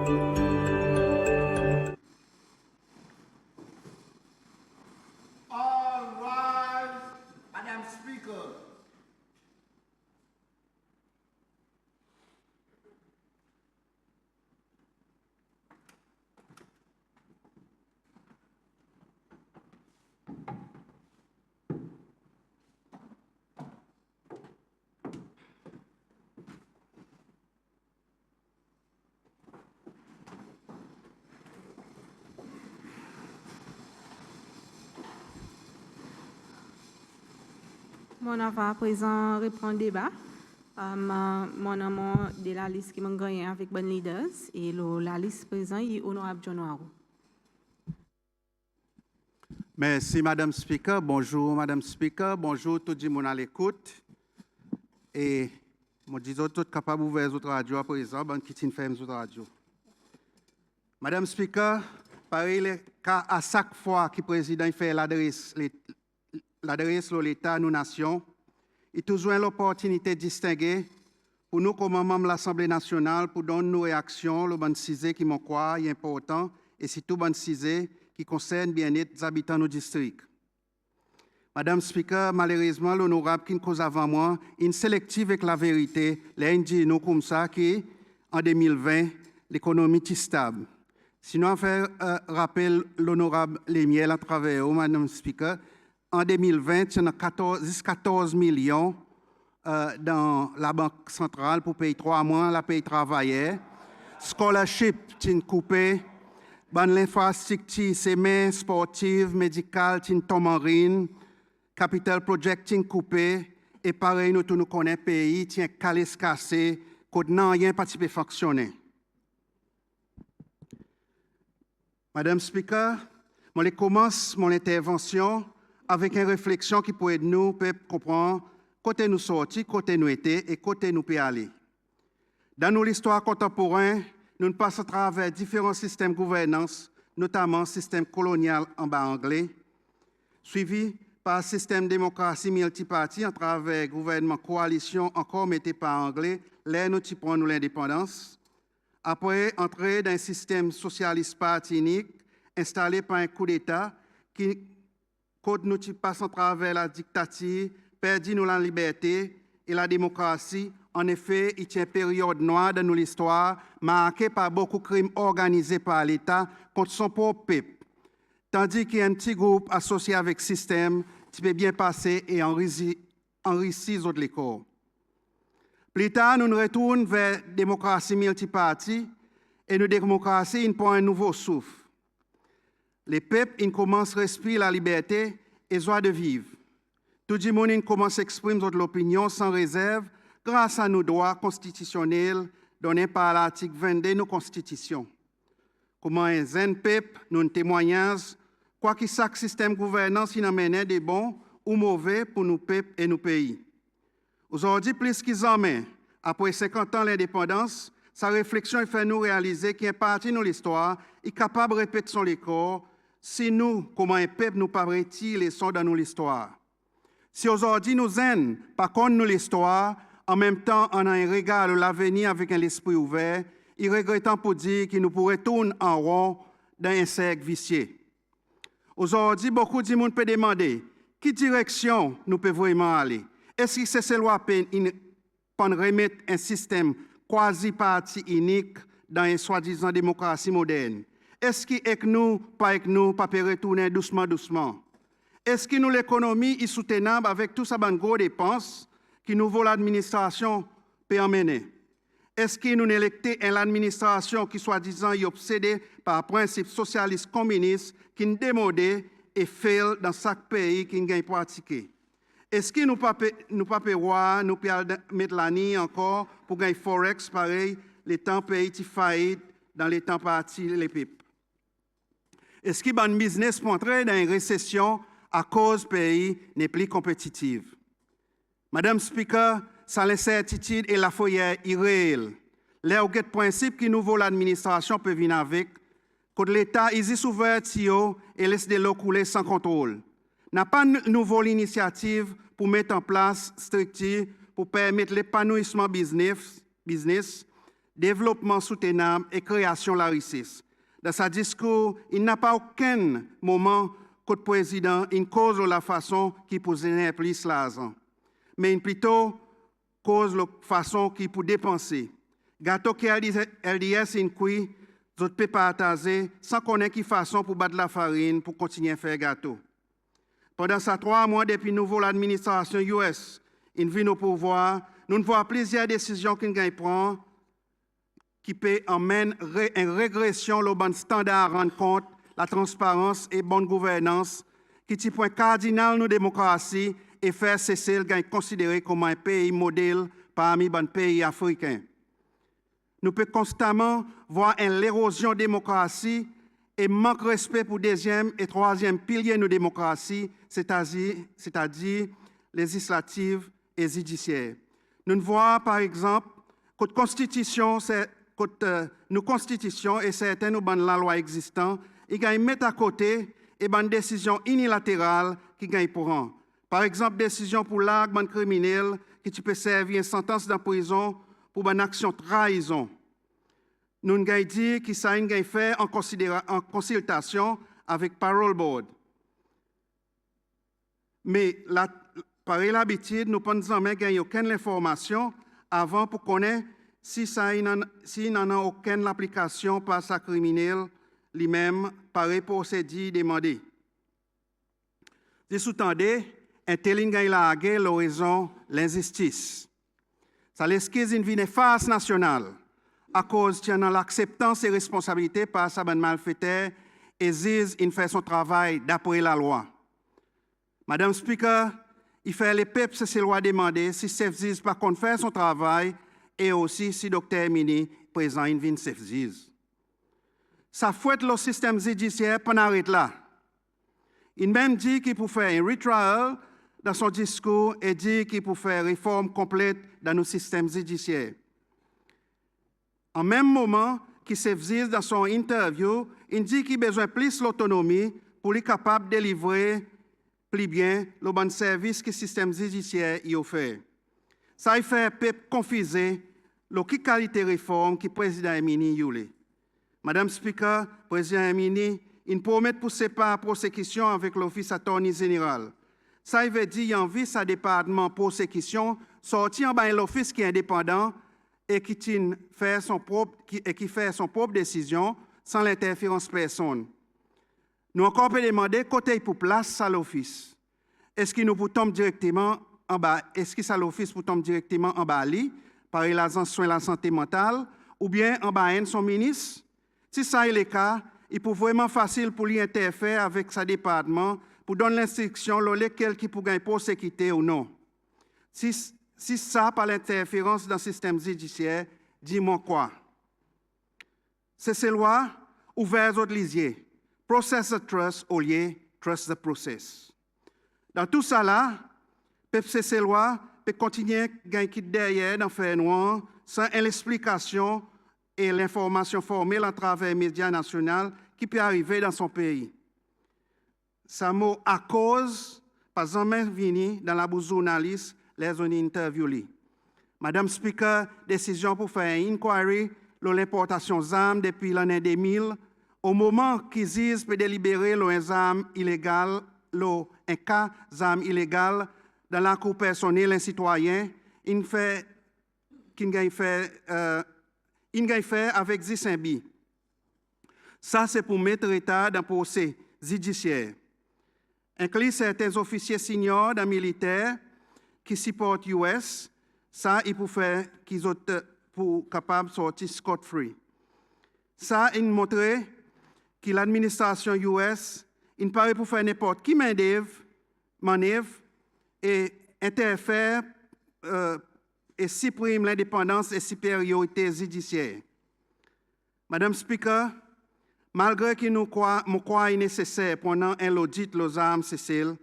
All rise, Madam Speaker. Mon avant présent reprend le débat. Mon nom de la liste qui m'a gagné avec bon leaders et la liste présente est honorable John Waro. Merci, Madame Speaker. Bonjour, Madame Speaker. Bonjour, tout le monde à l'écoute. Et je dis tout capable d'ouvrir les autres radios à présent, bon, qui fait les autres radios. Madame Speaker, pareil, à chaque fois que le président fait l'adresse de l'État à nos nations, il a toujours l'opportunité de distinguer pour nous, comme membres de l'Assemblée nationale, pour donner nos réactions, le bon sujet qui m'en croit est important, et surtout bon sujet qui concerne bien-être des habitants de nos districts. Madame Speaker, malheureusement, l'honorable qui nous cause avant moi, une sélective avec la vérité, l'indique nous comme ça qu'en 2020, l'économie est stable. Sinon, on fait rappel l'honorable Lémiel à travers Madame Speaker, en 2020, il y a 14 millions dans la Banque centrale pour payer 3 mois, la paye travaillait. Scholarship, c'est coupé. L'infrastructure, c'est sportive, médicale, c'est marine. Capital Project, c'est coupé. Et pareil, nous connaissons le pays, c'est calé cassé, qu'on n'a rien pas fonctionner. Madame Speaker, je commence mon intervention avec une réflexion qui pourrait nous comprendre côté nous sortis, côté nous étions et côté nous peut aller. Dans nos histoires contemporaines, nous passons à travers différents systèmes de gouvernance, notamment le système colonial en bas anglais, suivi par le système de démocratie multipartie à travers le gouvernement coalition encore metté par anglais, là nous prenons l'indépendance. Après, entrer dans un système socialiste parti unique installé par un coup d'État qui quand nous passons à travers la dictature, perdons nous la liberté et la démocratie. En effet, il y a une période noire dans notre histoire, marquée par beaucoup de crimes organisés par l'État contre son propre peuple. Tandis qu'il y a un petit groupe associé avec le système qui peut bien passer et enrichir les autres corps. Plus tard, nous nous retournons vers la démocratie multipartie et notre démocratie prend un nouveau souffle. Les peuples commencent à respirer la liberté et la joie de vivre. Tout le monde commence à exprimer l'opinion sans réserve grâce à nos droits constitutionnels donnés par l'article 22 de nos constitutions. Comment un zen peuple, nous témoignons, quoi que chaque système de gouvernance il emmène des bons ou mauvais pour nos peuples et nos pays. Aujourd'hui, plus qu'ils en mettent, après 50 ans d'indépendance, sa réflexion fait nous réaliser qu'une partie de l'histoire est capable de répéter son écart si nous, comme un peuple, nous pas retirer les leçons dans nos histoires. Si aujourd'hui nous aimons, par contre nous l'histoire, en même temps on a un regard à l'avenir avec un esprit ouvert, il regrettant pour dire que nous pourrions tourner en rond dans un cercle vicieux. Aujourd'hui, beaucoup de monde peut demander quelle direction nous pouvons vraiment aller. Est-ce que c'est la peine de remettre un système quasi-parti unique dans une soi-disant démocratie moderne? Est-ce que nous, pas retourner doucement? Est-ce que nous, l'économie est soutenable avec tout ça, gros dépenses qui nous vaut l'administration peut emmener? Est-ce que nous électons une administration qui, soi-disant, est obsédée par un principe socialiste communiste qui nous démodé et fait dans chaque pays qui nous pratiqué? Est-ce que nous ne pouvons pas mettre l'année encore pour gagner Forex pareil, les temps pays qui faillite dans les temps partis les peuples? Est-ce que le business peut entrer dans une récession à cause du pays n'est plus compétitif? Madame Speaker, sans l'incertitude et la foyer irréelle, les principes qui nous vaut l'administration peut venir avec, quand l'État est ouvert et laisse de l'eau couler sans contrôle. N'a pas de nouvelle initiative pour mettre en place structure pour permettre l'épanouissement business, développement soutenable et création laricis. Dans sa discours, il n'a pas aucun moment que le président une cause de la façon qui pour générer plus l'argent, mais plutôt cause la façon qui pour dépenser. Gâteau qui LDS in qui d'autres peut partager sans connaître qui façon pour battre la farine pour continuer à faire gâteau. Pendant ces 3 mois depuis nouveau l'administration US, il vient au pouvoir, nous voyons plusieurs décisions qu'il prend qui peut amener une régression au bon standard à rendre compte la transparence et bonne gouvernance qui est un point cardinal de nos démocraties et faire cesser le considéré comme un pays modèle parmi les pays africains. Nous pouvons constamment voir l'érosion de la démocratie et manque de respect pour deuxième et troisième piliers de nos démocraties, c'est-à-dire législatives et judiciaires. Nous voyons par exemple que nos constitutions et certaines de la loi existantes, ils mettent à côté et une décision unilatérale qui gagne pour un. Par exemple, décision pour l'argent criminel qui peut servir une sentence de prison pour une action de trahison. Nous avons dit que ça a fait en consultation avec Parole Board. Mais par l'habitude, nous ne pensons jamais gagner aucune information avant pour connaître si n'en a aucune application par sa criminel lui-même par procédure demandée. Si sous-tendez, un tel gagne la guerre, l'horizon, l'injustice. Ça l'esquisse une vie néfaste nationale à cause de l'acceptance et responsabilité par sa bonne malfaiteur et Ziz, il fait son travail d'après la loi. Madame Speaker, il fait les peuples se loi demander si Chef Ziz par contre faire son travail et aussi si Dr. Mini présent une vie Chef Ziz. Ça fouette le système judiciaire pour arrêter là. Il même dit qu'il peut faire un retrial dans son discours et dit qu'il peut faire une réforme complète dans nos systèmes judiciaires. En même moment qu'il se faisait dans son interview, il dit qu'il a besoin de plus d'autonomie pour être capable de délivrer plus bien le bon service que le système judiciaire y offre. Ça fait peuple confuser le qui qualité de réforme que le président Emini Yule. Madame Speaker, le président Emini, il promet de pousser par la prosecution avec l'Office Attorney Général. Ça veut dire qu'il envie sa département de prosecution sortir en bas de l'office qui est indépendant et qui fait son propre décision sans l'interférence de personne. Nous encore peut demander côté pour place à l'office. Est-ce qu'il nous peut tomber directement en bas? Est-ce que ça l'office peut tomber directement en bas par l'agence soins de la santé mentale ou bien en bas son ministre? Si ça est le cas, il peut vraiment facile pour lui interférer avec sa département pour donner l'instruction lequel qui peut gagner pour sécurité ou non. Si ça, par l'interférence dans le système judiciaire, dis-moi quoi? C'est ces lois ouvertes aux lisiers. Process the trust au lieu trust the process. Dans tout ça là, ces lois peuvent continuer à gagner derrière dans faire noir sans l'explication et l'information formelle à travers les médias nationaux qui peut arriver dans son pays. Ça mot à cause, pas jamais venu dans la bouche journaliste les ont interviewé. Madame Speaker, décision pour faire une inquiry sur l'importation d'armes depuis l'année 2000, au moment qu'ils disent peut délibérer les armes illégales, un cas d'armes illégales dans la cour personnelle et citoyen, il fait avec 10 bi. Ça, c'est pour mettre l'État dans le procès judiciaire. Inclut certains officiers seniors dans le militaire qui supportent US, ça, il peut faire qu'ils soient capables de sortir scot-free. Ça, il montre que l'administration US, il paraît pour faire n'importe qui manœuvre et interfère et supprime l'indépendance et supériorité judiciaire. Madame Speaker, malgré que nous croyons nécessaire pendant un audit aux armes Cécile,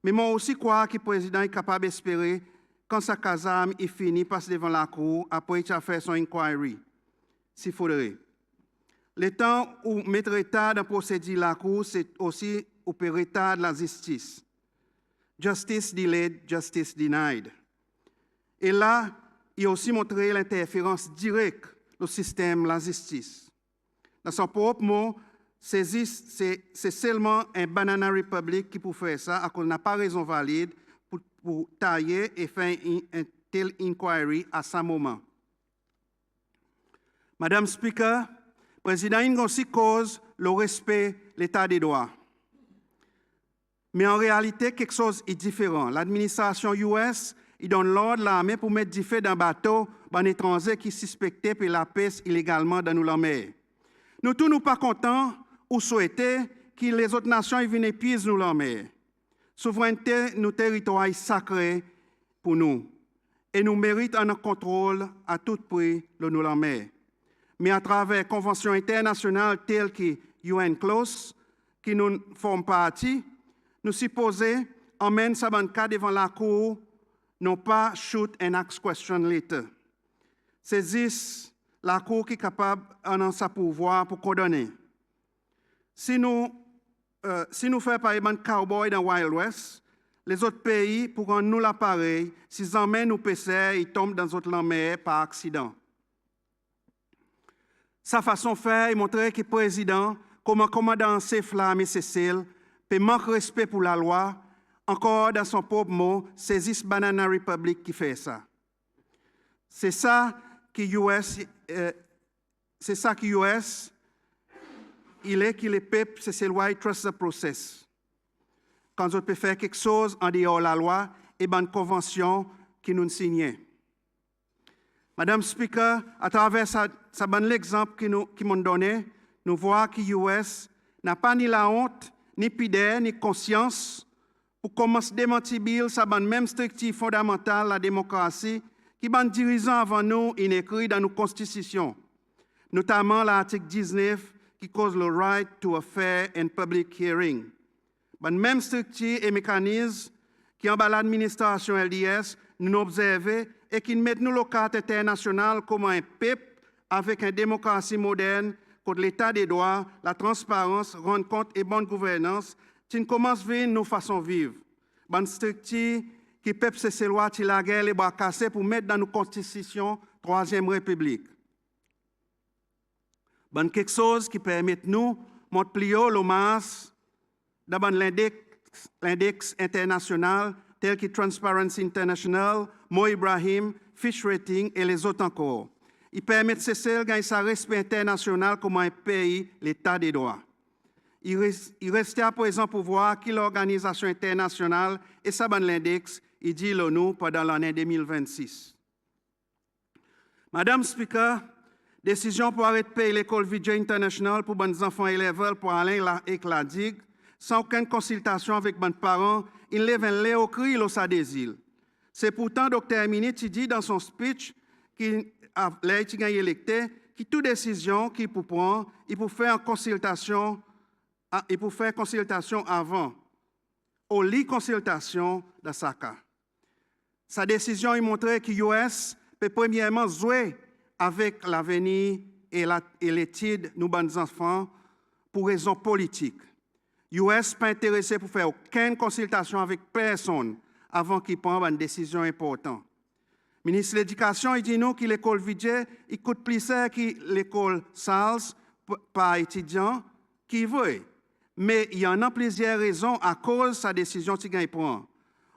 mais moi aussi crois que le président est capable d'espérer quand sa casame est finie, passe devant la cour après qu'il a fait son inquiry, s'il faudrait. Le temps où mettre retard dans la procédure de la cour, c'est aussi opérer retard de la justice. Justice delayed, justice denied. Et là, il a aussi montré l'interférence directe le système, la justice. Dans son propre mot, c'est seulement un Banana Republic qui peut faire ça, à cause n'a pas raison valide pour tailler et faire un tel inquiry à ce moment. Madame Speaker, le président a aussi cause le respect de l'état des droits. Mais en réalité, quelque chose est différent. L'administration US il donne l'ordre à l'armée pour mettre du feu dans un bateau d'un étranger qui suspectait de la pêche illégalement dans la mer. Nous tous nous pas contents ou souhaitons que les autres nations viennent épuiser nous la mer. Souveraineté, nos territoires sacrés pour nous. Et nous méritons un contrôle à tout prix de nous la mer. Mais à travers conventions internationales telles que UNCLOS, qui nous forment partie, nous supposons emmène ça cas devant la cour, non pas shoot and ask question later. Saisissent la cour qui est capable en sa pouvoir pour condamner. Si nous faisons par exemple cowboy dans Wild West, les autres pays pourront nous l'appareil s'ils emmènent nos PC, ils tombent dans notre mer par accident. Sa façon de faire est montrer que le président, comme un commandant chef l'armée Cécile, peut manquer respect pour la loi, encore dans son propre mot, saisisse Banana Republic qui fait ça. C'est ça que US, il est que les peuples, c'est loi, trust the process. Quand on peut faire quelque chose en dehors de la loi, et bonne convention qui nous signait. Madame Speaker, à travers ça bon l'exemple qu'ils m'ont donné, nous voyons que US n'a pas ni la honte, ni pudeur, ni conscience pour commencer à démentir sa bonne même structure fondamentale, la démocratie, qui ban dirigeants avant nous inécrit dans nos constitutions, notamment l'article 19 qui cause le right to a fair and public hearing. Bonne même structure et mécanisme qui en bas l'administration LDS nous observons et qui met nous le cadre international comme un peuple avec une démocratie moderne, contre l'état des droits, la transparence, rendre compte et bonne gouvernance, qui commence à vivre nos façons de vivre. Bonne structure qui peuple ces lois qui la guerre les bras cassés pour mettre dans nos constitutions Troisième République. Bonne quelque chose qui permet nous multiplier le masse dans l'index international tel que Transparency International, Mo Ibrahim, Fish Rating et les autres encore. Ils permettent cesser de gagner sa respect international comme un pays, l'état des droits. Il reste à présent pour voir qui l'organisation internationale et sa bonne l'index, il dit l'ONU pendant l'année 2026. Madame Speaker, décision pour arrêter de payer l'école Vidya International pour les enfants élèves pour aller avec la digue, sans aucune consultation avec les parents, il lève un lait au cri au sa désir. C'est pourtant Dr. Miniti dit dans son speech qu'il a été électé que toute décision qu'il peut prendre, il peut faire consultation avant, au lit consultation dans sa cas. Sa décision a montré que l'US peut premièrement jouer avec l'avenir et l'étude de nos enfants pour raisons politiques. L'US n'est pas intéressé pour faire aucune consultation avec personne avant qu'il prenne une décision importante. Le ministre de l'Éducation dit nous que l'école Vidya coûte plus cher que l'école Salles par étudiant qui veut. Mais il y en a plusieurs raisons à cause de sa décision qu'il prend.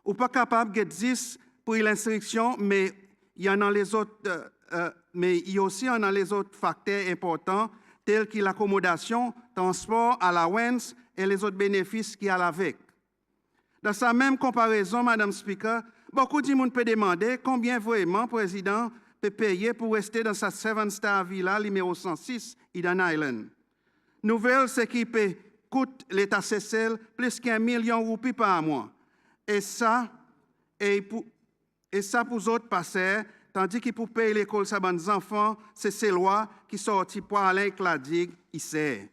Ou pas capable de 10 pour l'instruction, mais il y en a les autres, mais il y a aussi les autres facteurs importants tels que l'accommodation, transport, allowance et les autres bénéfices qu'il y a avec. Dans sa même comparaison, Madame Speaker, beaucoup de monde peut demander combien vraiment le président peut payer pour rester dans sa 7-star villa numéro 106, Eden Island. Nouvelle, c'est qu'il coûte l'État Cécile plus qu'1 million de roupies par mois. Et ça pour les autres passeurs, tandis que pour payer l'école de ses enfants, c'est ces lois qui sortent pour aller avec la digue ici.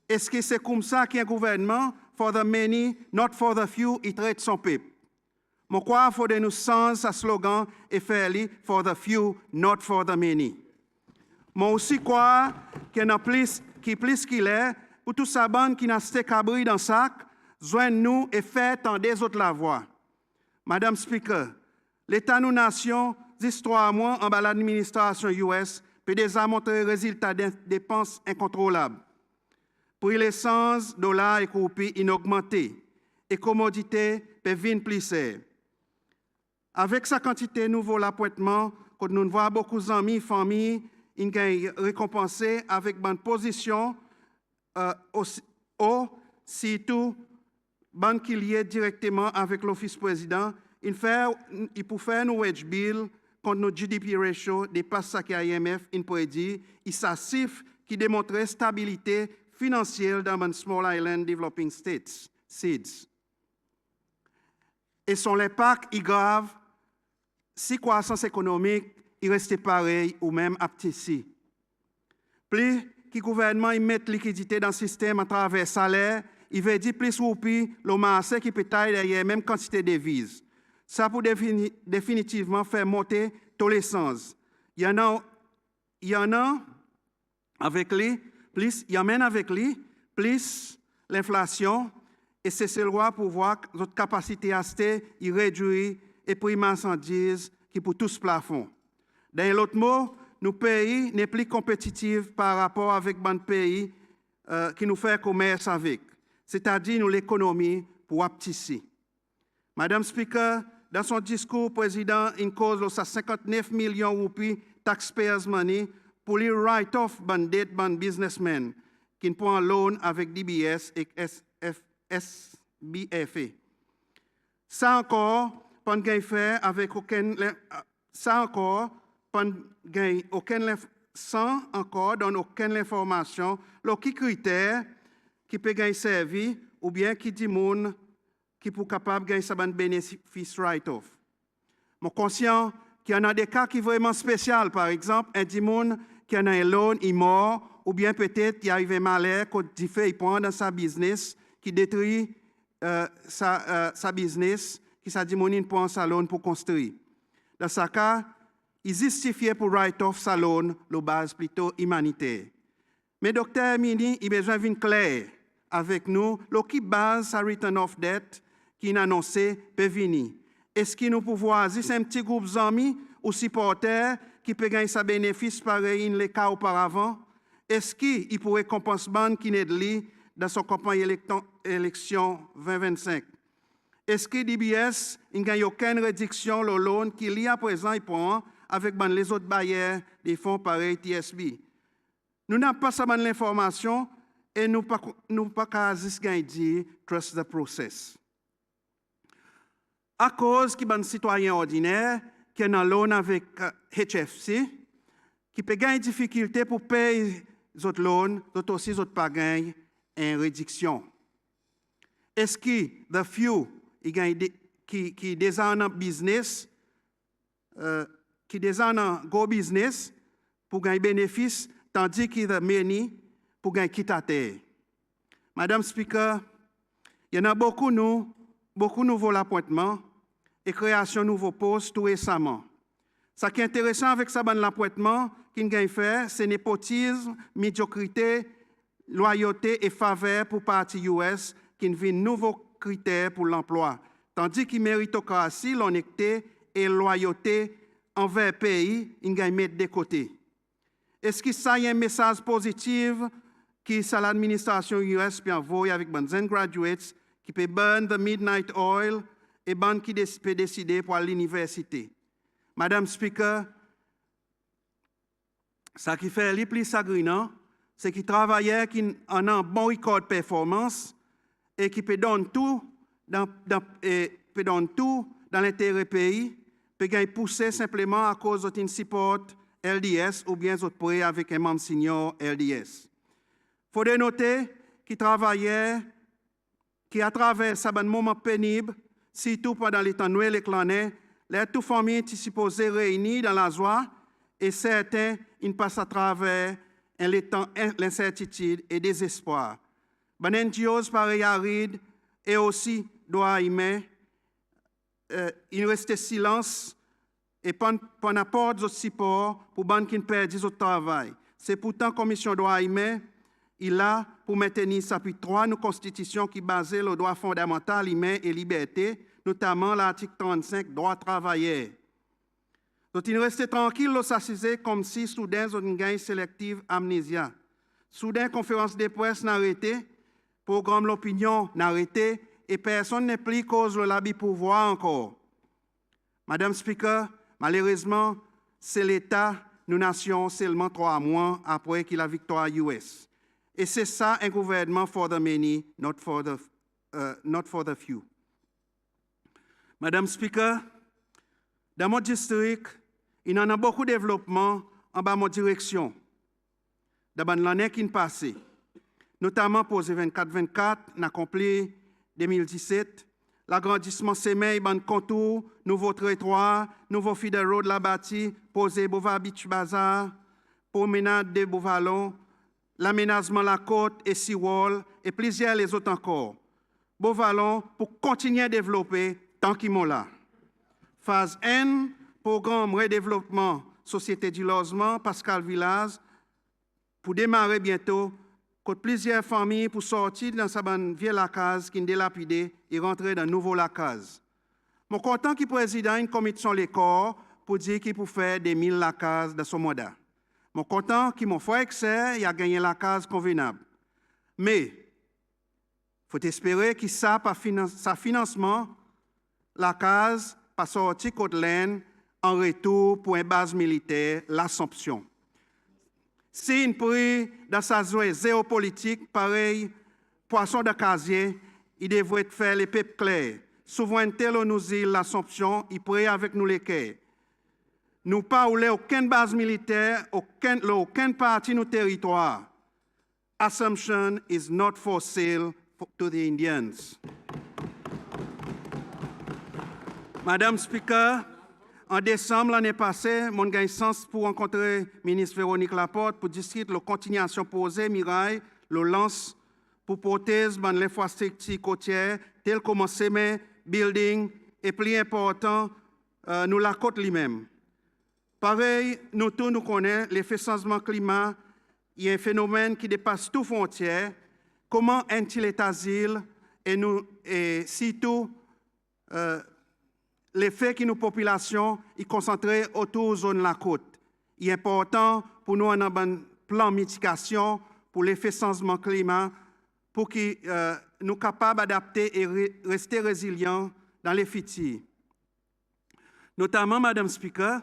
Est-ce que c'est comme ça qu'un gouvernement, for the many, not for the few, il traite son peuple? Moi, quoi, il faut de nous changer ce slogan et faire for the few, not for the many. Moi aussi, quoi, qu'il y en a plus qu'il est, pour tout sa bande qui n'a pas cabri dans le sac, joignez-nous et faites en des autres la voix. Madame Speaker, l'État nous nation, 10 3 mois en bas l'administration US, PDVSA a montré résultat des dépenses incontrôlables. Prix l'essence, dollar et roupies inaugmentés et commodités peuvent venir plus chères. Avec sa quantité nouveau l'appointement, quand nous voyons beaucoup d'amis, familles, ils gagnent récompensés avec bonne position, surtout bonne qui liée directement avec l'office président. Il peut faire nos wedge bill quand notre GDP ratio dépasse ça qu'IMF il prédit. Il s'assure qui démontre stabilité financière dans les Small Island Developing States, SIDS. Et son impact est grave si la croissance économique il reste pareil ou même aptissé. Plus que le gouvernement met liquidité dans le système à travers le salaire, il veut dire plus roupies, le marché qui peut tailler même quantité de devises. Ça pour définitivement faire monter tous les sens. Il y en a avec lui, plus il y amène avec lui, plus l'inflation, et c'est le roi pour voir que notre capacité à acheter est réduite et prix marchandises qui pour tous plafond. Dans l'autre mot, nos pays n'est plus compétitifs par rapport avec les pays qui nous fait commerce avec, c'est-à-dire nous l'économie pour aptisser. Madame Speaker, dans son discours, le président in cause de 59 millions de roupies taxpayers money pour les write-off ban dette ban businessmen qui prend loan avec DBS et SBFA. Ça encore, pas de faire avec aucun. Ça encore, pas de aucun. Sans encore donne aucune information, qui critère qui peut gagner servi ou bien qui dit moun qui pour capable gagner sa bénéfice write-off. Je suis conscient qu'il y en a des cas qui sont vraiment spéciaux. Par exemple, un dimoun qui en a un loan, il est mort, ou bien peut-être il arrive un malheur qu'il fait, il prend dans sa business, qui détruit sa business, qui sa dimoun il prend sa loan pour construire. Dans ce cas, il justifie pour write-off sa loan, le base plutôt humanitaire. Mais docteur Mini, il a besoin d'une clair avec nous, le qui base sa return of debt qui est annoncé peut venir. Est-ce qu'il nous pouvons voir si c'est un petit groupe d'amis ou supporters qui peut gagner sa bénéfice pareil dans les cas auparavant? Est-ce qu'il pourrait compenser ban qui n'est de lui dans son campagne élection 2025? Est-ce que DBS n'a gagne aucune réduction le loan qu'il y a à présent il prend avec les autres bailleurs des fonds pareils TSB? Nous n'avons pas ça l'information et nous pas qu'à dire trust the process. À cause qu'il y a un citoyen ordinaire qui est en loan avec HFC, qui peut gagner des difficultés pour payer les autres loans, d'autres aussi autres pas gagner une réduction. Est-ce que the few qui déjà en business, qui déjà en go business pour gagner bénéfice, tandis que the many pour gagner quitte à terre? Madame Speaker, il y en a beaucoup nouveaux appointements et création de nouveaux postes tout récemment. Ce qui est intéressant avec ça, l'appointement qu'il gagne faire, c'est népotisme, médiocrité, loyauté et faveur pour parti US qui vient nouveaux critères pour l'emploi, tandis que méritocratie, l'honnêteté et loyauté envers le pays, il gagne mettre de côté. Est-ce que ça y a un message positif qui ça l'administration US peut envoyer avec les graduates qui peut burn the midnight oil et ban qui peut décider pour l'université? Madame Speaker, ce qui fait le plus sagrinant, c'est qu'ils travaillent qui en un bon record de performance et qui peut donner tout dans l'intérêt pays, peut pousser simplement à cause d'un support LDS ou bien d'autres prêts avec un membre senior LDS. Il faut noter qu'ils travaillaient, qui à travers ce moment pénible, surtout pendant les temps Noël et l'année, les toutes familles étaient supposées réunies dans la joie et certains, ils passent à travers l'incertitude et désespoir. NGOs pareil aride et aussi doit aimer, il restait silence et pas n'apporte de support pour ban qui perdent du travail. C'est pourtant la commission doit aimer, il a pour maintenir chapitre 3 de nos constitutions qui basent le droit fondamental humain et liberté, notamment l'article 35, droit travailleur. Ils restent tranquilles, ils s'assisaient comme si soudain ils ont une gagne sélective amnésia. Soudain, conférence de presse n'a arrêté, programme l'opinion n'a arrêté, et personne n'est plus cause de l'habit pouvoir encore. Madame Speaker, malheureusement, c'est l'État, nous nations seulement 3 mois après qu'il a victoire US. Et c'est ça un gouvernement for the many, not for the few. Madame Speaker, dans mon district, il y en a beaucoup de développement en bas de mon direction. Dans l'année qui est passée, notamment pour 24-24, on a accompli 2017, l'agrandissement semé, ban contour, nouveau territoire, nouveau feeder road la bâti, posé Bova Beach Bazaar, promenade de Beauvalon, l'aménagement la côte et Seawall, et plusieurs les autres encore. Beauvalon pour continuer à développer tant qu'ils sont là. Phase N, programme redéveloppement, Société du logement, Pascal Villaz, pour démarrer bientôt, côté plusieurs familles pour sortir dans sa vieille lacase qui est délapidée et rentrer dans une nouvelle lacase. Je suis content que le président ait une commission les corps pour dire qu'il peut faire des 1000 lacases dans son mandat. Je suis content que mon frère excès a gagné la case convenable. Mais il faut espérer que ça financement, la case, pas sortir côte laine en retour pour une base militaire, l'Assomption. Si une prix dans sa zone géopolitique, pareil, poisson de casier, il devrait faire les peuples clairs. Souveraineté, nous îles, l'Assomption, il prie avec nous les quais. Nous pas aucune base militaire, aucune partie de nos territoires. Assumption is not for sale to the Indians. Madame Speaker, en décembre l'année passée, mon gain sens pour rencontrer le ministre Véronique Laporte pour discuter la continuation posée, Mirail, le lance pour prothèse dans l'infrastructure côtière, tel comme semer, building, et plus important, nous la côte lui-même. Pareil, nous tous nous connaissons l'effet changement climat, il y a un phénomène qui dépasse toutes frontières. Comment est-il est asile et surtout l'effet que nos populations y concentrées autour de la zone la côte. Il est important pour nous avoir un plan de mitigation pour l'effet changement climat pour que nous soyons capables d'adapter et rester résilients dans les futurs. Notamment, Madame Speaker,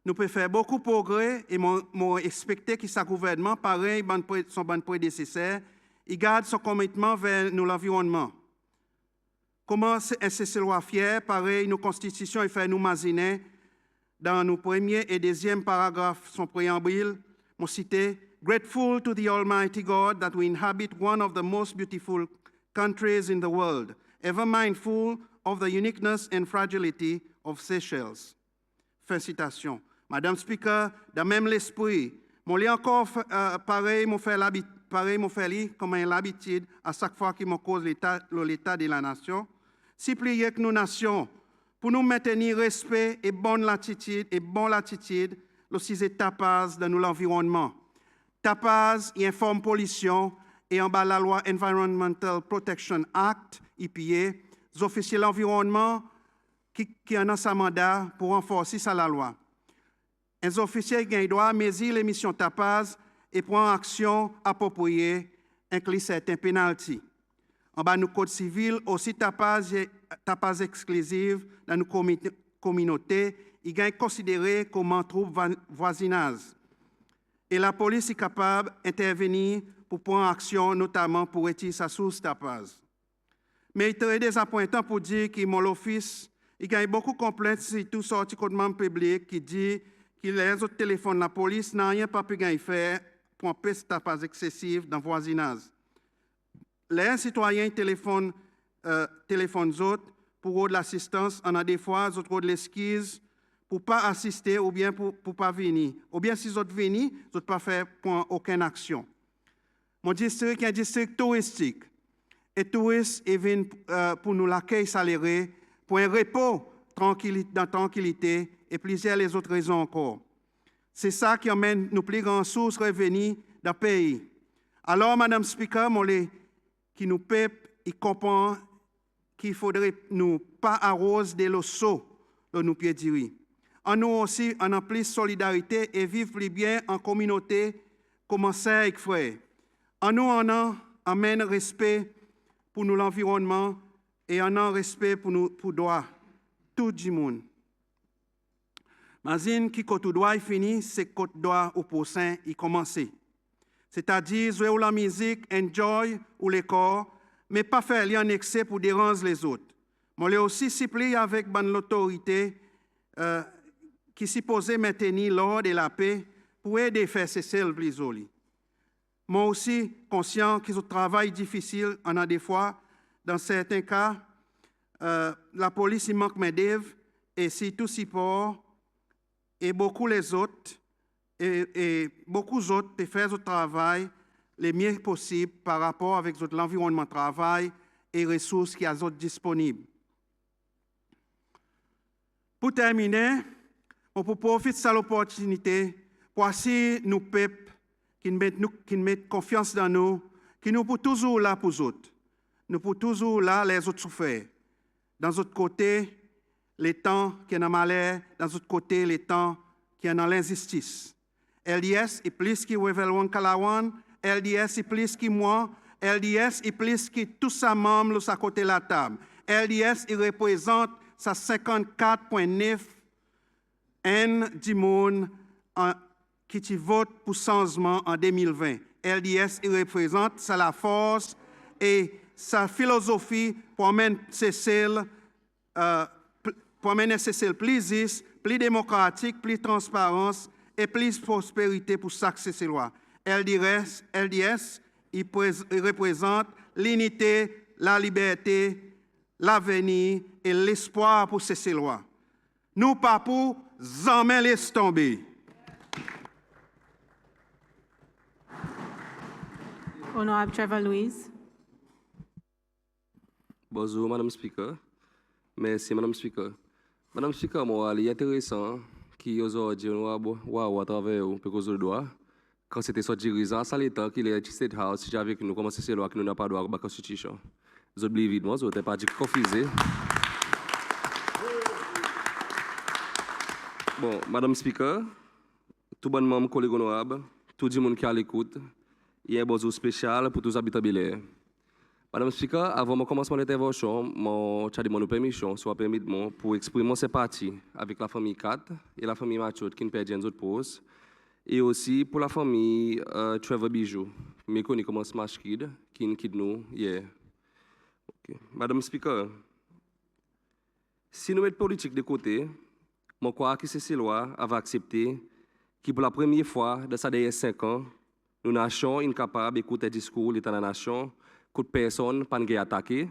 nous pouvons faire beaucoup de progrès et moi expecté que ce gouvernement, pareil, son bon prédécesseur, il garde son commitment vers l'environnement. Comment SCC-loi fier, pareil, nos constitutions et fait nous maziner dans nos premiers et deuxième paragraphes, son préambule, mon cité, grateful to the Almighty God that we inhabit one of the most beautiful countries in the world, ever mindful of the uniqueness and fragility of Seychelles. Fin citation. Madame Speaker, dans même l'esprit, mon lit encore pareil, mon fait comme l'habitude à chaque fois qu'il me cause l'état de la nation. Si plier que nous nations pour nous maintenir respect et bonne latitude le 6 tapas dans l'environnement. Tapas y informe pollution et en bas la loi Environmental Protection Act, EPA, les officiers de l'environnement qui en ont sa mandat pour renforcer ça la loi. Les officiers qui doivent mesurer l'émission tapas et prendre action appropriée, inclut certains pénalties. En bas, nos codes civils, aussi tapas exclusives dans nos communautés, ils sont considérés comme un trouble voisinage. Et la police est capable d'intervenir pour prendre action, notamment pour retirer sa source tapas. Mais il est très désappointant pour dire que mon office, il y a beaucoup de complaintes sur tout sorti de membre public qui dit que les autres téléphones de la police n'ont rien pas pu faire pour empêcher tapas excessif dans le voisinage. Les citoyens téléphonent autres pour de l'assistance, en a des fois, ils ont de l'esquisse pour ne pas assister ou bien pour ne pas venir. Ou bien si ils autres viennent, ils ne pas faire aucune action. Mon district est un district touristique. Et les touristes viennent pour nous l'accueil salarié, pour un repos dans tranquillité et plusieurs les autres raisons encore. C'est ça qui amène nos plus grandes sources de revenus dans le pays. Alors, Madame Speaker, qui nous peuple, il comprend qu'il faudrait nous pas arroser de l'eau de nos pieds d'iri. En nous aussi, en plus solidarité et vivre plus bien en communauté, commencer avec frère. En nous, amène respect pour nous l'environnement et en un respect pour nous, pour droit, tout le monde. Imagine qui côté droit est fini, c'est côté droit au prochain y commencer. C'est-à-dire jouer la musique, enjoy ou les corps, mais pas faire rien en excès pour déranger les autres. Mais aussi s'y plier avec l'autorité qui s'y posait maintenir l'ordre et la paix pour aider à faire cesser le plus joli. Moi aussi, conscient que ce travail difficile en a des fois, dans certains cas, la police il manque main-d'œuvre et si tout support et beaucoup les autres et beaucoup d'autres peuvent faire ce travail le mieux possible par rapport avec l'environnement de travail et les ressources qui sont disponibles. Pour terminer, on peut profiter de cette opportunité pour essayer nous peuples qui mettent confiance dans nous, qui nous pour toujours là pour les autres. Nous pour toujours là les autres souffrir. Dans l'autre côté, les temps qui sont dans malheur, dans l'autre côté, les temps qui sont dans l'injustice. LDS est plus que Revel Kalawan, LDS est plus que moi, LDS est plus que tous ses membres à côté de la table. LDS il représente sa 54,9 N du monde qui vote pour changement en 2020. LDS il représente sa force et sa philosophie pour amener cesser plus juste, plus démocratique, plus transparence et plus prospérité pour chaque Cécillois. LDS il représente l'unité, la liberté, l'avenir et l'espoir pour Cécillois. Nous, pas pour jamais laisser tomber. Honorable Trevor Louise. Bonjour, Madame Speaker. Merci, Madame Speaker. Madame Speaker, moi, il est intéressant qu'aujourd'hui, nous avons à travers vous, parce que droit, quand c'était soit dirigeant, ça l'État qu'il est State House, si j'avais que nous commençons ces lois que nous n'avons pas droit à la Constitution. Vous oubliez évidemment, vous n'avez pas dit confusé. Bon, Madame Speaker, tout bon membre, collègue honorable, tout le monde qui est à l'écoute, il y a un bonjour spécial pour tous les habitants de Bel Air. Madame Speaker, avant de commencer mon intervention, je demande permission, soit permis pour exprimer mon sympathie avec la famille Kat et la famille Machoud qui nous perdent une autre pause, et aussi pour la famille Trevor Bijou, mais connu comme Smash Kid, qui nous quitte nous hier. Okay. Madame Speaker, si nous mettons politique de côté, je crois que ces lois avaient accepté que pour la première fois dans ces derniers 5 ans, nous nation incapable d'écouter le discours de l'État de la nation, que personne n'a été attaqué,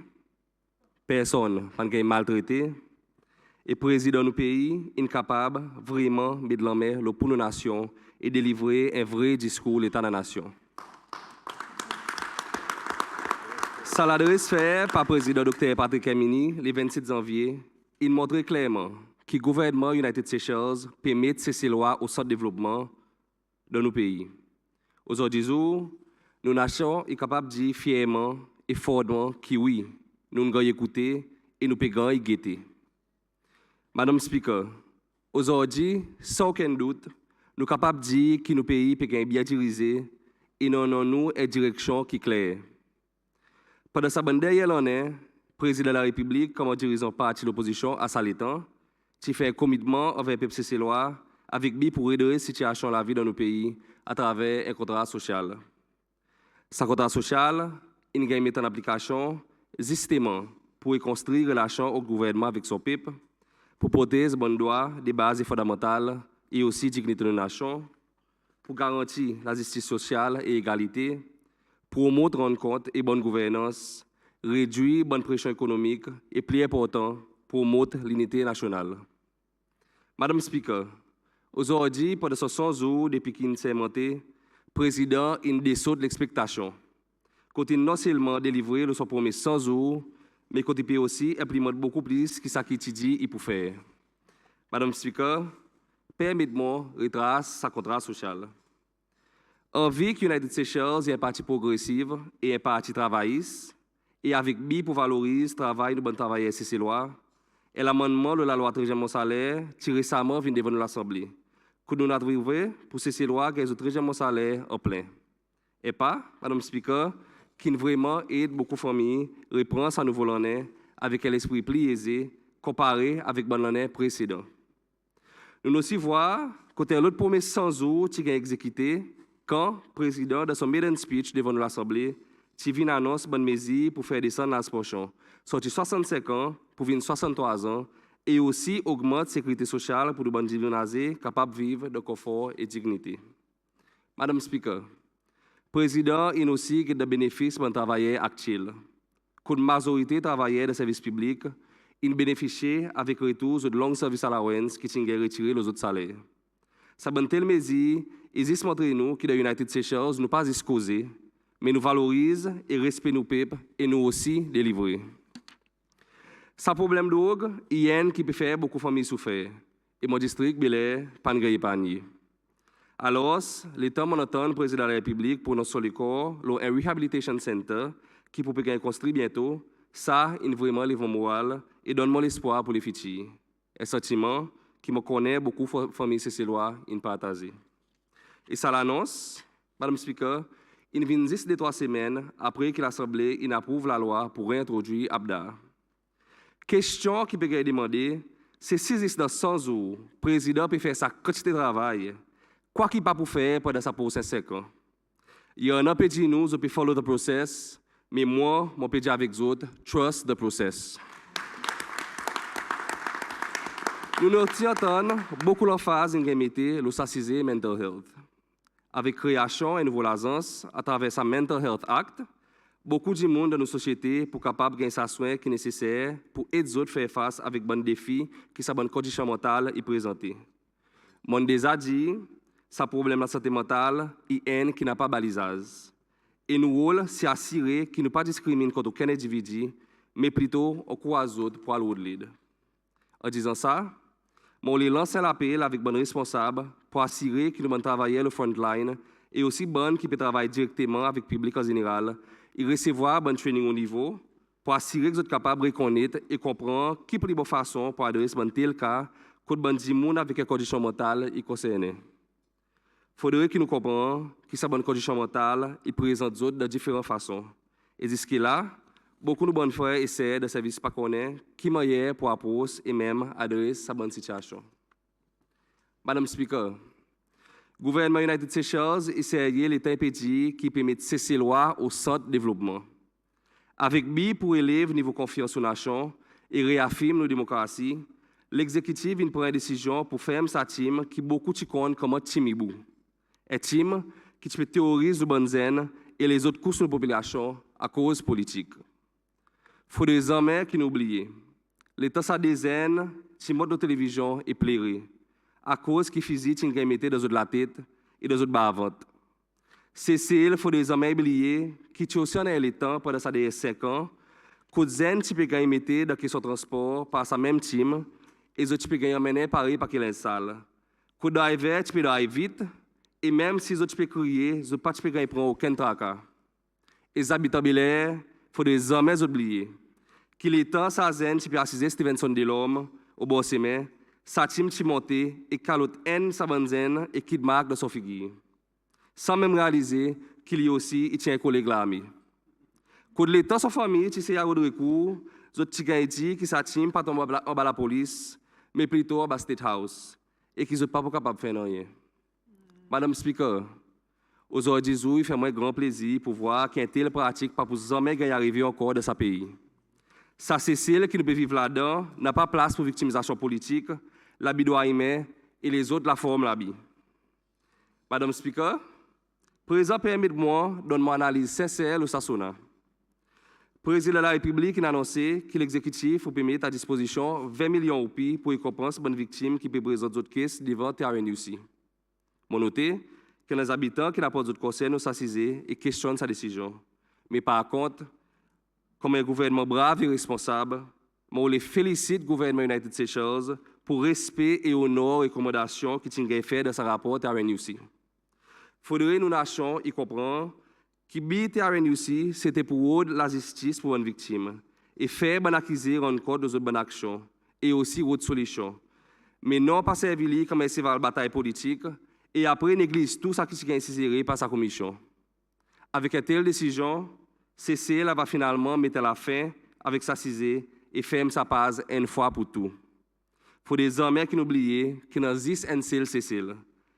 personne n'a été maltraité, et le président du pays incapable vraiment de mettre la main pour nos nations et délivrer un vrai discours de l'État de la nation. Ça l'adresse fait par le président Dr. Patrick Hermini le 27 janvier. Il montre clairement que le gouvernement United Seychelles permet de ces lois au centre de développement de nos pays. Aujourd'hui, nous nations sommes capables de dire fièrement et fortement que oui, nous avons écouté et nous pouvons guetter. Madame Speaker, aujourd'hui, sans aucun doute, nous sommes capables de dire que nos pays peuvent bien dirigés et nous avons une direction qui est claire. Pendant sa dernière année, le président de la République, comme dirigeant parti de l'opposition à Saletan, qui fait un commitment envers le peuple cécillois avec lui pour aider la situation de la vie dans nos pays à travers un contrat social. Ce contrat social, il a mis en application justement pour construire une relation au gouvernement avec son peuple, pour protéger les bons droits, des bases fondamentales et aussi la dignité de la nation, pour garantir la justice sociale et l'égalité, promouvoir rendre compte et bonne gouvernance, réduire la bonne pression économique et, plus important, promouvoir l'unité nationale. Madame Speaker, aujourd'hui, pendant 100 jours depuis qu'il s'est monté, le président a déçu de l'expectation. Côté non seulement délivré le son premier 100 jours, mais côté peut aussi implémenter beaucoup plus que ce qu'il dit il peut faire. Madame Speaker, permettez-moi de retracer ce contrat social. En vie que United Seychelles est un parti progressif et un parti travailliste, et avec lui pour valoriser le travail de bon travailleurs cécillois, et l'amendement de la loi 13e salaire qui récemment vient devant l'Assemblée. Que nous avons trouvé pour ces lois qui ont 13e salaire en plein. Et pas, Madame Speaker, qui vraiment aide beaucoup de familles à reprendre sa nouvelle année avec l'esprit plus aisé comparé avec l'année précédente. Nous aussi voir côté l'autre premier 100 jours qui a exécuté quand le président de son maiden speech devant l'Assemblée qui vient annoncer bonne mesure pour faire descendre la pension, sorti 65 ans pour venir 63 ans et aussi augmente la sécurité sociale pour les bonnes divinaisés capables de vivre de confort et dignité. Madame Speaker, le président a aussi des bénéfices pour les travailleurs actuels. Quand la majorité des travailleurs de services publics ils bénéficient avec le retour de longs services allowance qui sont retirés les autres salaires. Ça bonne telle mesure, existe montrer nous que dans United Seychelles nous pas excusés, mais nous valorisons et respectons nos peuples et nous aussi délivrer. Ça problème d'orgue, il y a un qui peut faire beaucoup de familles souffrir. Et mon district, Bel-Air, pas de panier. Alors, l'État monotone, le président de la République, pour notre corps, un Rehabilitation Center qui peut être construit bientôt, ça, il vraiment lève moral et donne-moi l'espoir pour les futurs. Un sentiment qui me connaît beaucoup de familles cécillois in partagé. Et ça l'annonce, Madame Speaker, il vient juste de 3 semaines après que l'Assemblée approuve la loi pour réintroduire Abda. Question qui peut être demandée, c'est si dans 100 jours, le président peut faire sa quantité de travail, quoi qu'il pas pour faire pendant sa prochaine 5 ans. Il y a un peu de nous, je peux follow the process, mais moi, je peux dire avec les autres, trust the process. Nous entendons beaucoup de phases en GMT, le saciser mental health. Avec création et nouvelle agence, à travers sa Mental Health Act, beaucoup de monde dans nos sociétés pour capable gagner sa soin qui est nécessaire pour aider les autres à faire face avec bon défis qui sa bonne condition mentale est présentée. Mon déjà dit, sa problème de santé mentale est un qui n'a pas balisage. Et nous rôle, c'est assurer qu'il ne pas discrimine contre aucun individu, mais plutôt au quoi aux autres pour aller au-delà. En disant ça, je lance l'appel avec bon responsable pour assurer que nous travaillons le frontline et aussi bon qui peut travailler directement avec le public en général et recevoir bon training au niveau pour assurer que vous êtes capable de reconnaître et comprendre qui est la bonne façon pour adresser bon tel cas que bon monde avec une condition mentale est concerné. Il faudrait que nous comprenions que cette bonne condition mentale est présente de différentes façons. Et jusque-là, beaucoup de bonnes frères essaient de services pas connaître qui meilleur pour approcher et même adresser sa bonne situation. Madame Speaker, le gouvernement United Seychelles essaie l'État impédi qui permet de cesser loi au centre de développement. Avec BI pour élèves niveau confiance aux nations et réaffirme nos démocraties, l'exécutif prend une décision pour faire sa team qui beaucoup de compte comme Timibou. Un team qui peut théoriser le bon zen et les autres couches de la population à cause politique. Il faut des hommes qui n'oublient. L'État sa dizaine, si mode de télévision est plairé, à cause qui physique une gamité dans la tête et dans la vente. Il faut des hommes oubliés qui aussi en le temps pendant sa 5 ans, que zen qui peut gagner dans son transport par sa même team et les autres peut gagner mener Paris par qu'il salle. Que driver tu peux aller vite et même si les autres peut crier, les autres peut gagner prendre aucun tracas. Et les habitants Bel-Air, faut des hommes oubliés. Qu'il est temps, sa zen, tu peux assister Stevenson Delorme, au bon semaine, sa team qui monte et calotte N sa banzen et qui marque de son figure. Sans même réaliser qu'il y a aussi, il tient un collègue l'ami. Quand l'État, sa famille, tu sais, à de recours, les autres petits dit que sa team pas tomber en bas la police, mais plutôt en bas State House, et qu'ils ne sont pas capables de faire rien. Madame Speaker, aujourd'hui, il fait moi grand plaisir pour voir qu'un tel pratique pas pour jamais arriver encore dans ce pays. Ça, c'est celle qui nous peut vivre là-dedans, n'a pas place pour victimisation politique, l'habit doit aimer et les autres la forment l'habit. Madame Speaker, président permettez-moi de donner une analyse sincère au Sassona. Le président de la République a annoncé que l'exécutif peut mettre à disposition 20 millions de roupies pour récompenser les bonnes victimes qui peuvent présenter d'autres caisses devant TRNUC. Mon noté que les habitants qui n'ont pas d'autres conseils nous s'assisent et questionnent sa décision. Mais par contre, comme un gouvernement brave et responsable, je les félicite le gouvernement United Seychelles pour respect et honneur et recommandations qui ont été faites dans ce rapport à RNUC. Il faudrait nous nations y comprendre que BIT RNUC, c'était pour la justice pour une victime et faire bonne acquisition en compte de bonnes actions et aussi autre solution. Mais non pas servir comme une bataille politique et après néglige tout ça qui est inséré par sa commission. Avec une telle décision, CCL va finalement mettre la fin avec sa cisée et ferme sa page une fois pour tout. Il faut désormais qui n'oublier qu'il existe un seul CCL.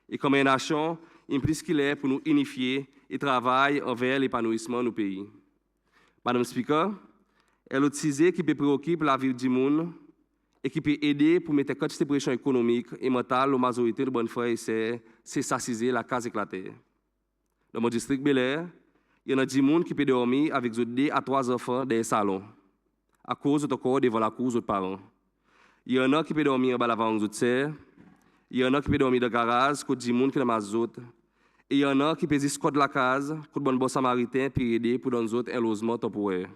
Et comme une nation, il plus qu'il est pour nous unifier et travailler envers l'épanouissement de nos pays. Madame Speaker, elle est cisée qui peut préoccuper la vie du monde et qui peut aider pour mettre quantité de pression économique et mentale aux majorités de bonnes frères et sœurs, c'est s'assiser la case éclatée. Dans mon district Bel Air, il y en a du monde qui peut dormir avec 2 à 3 enfants dans les salons, à cause de corps devant la cour de parents. Il y en a qui peut dormir en bas l'avant de terre, il y en a qui peut dormir dans le garage, côté du monde qui est dans les autres, et il y en a qui peut juste de la case, côté bon samaritain, pour aider pour donner un logement temporaire.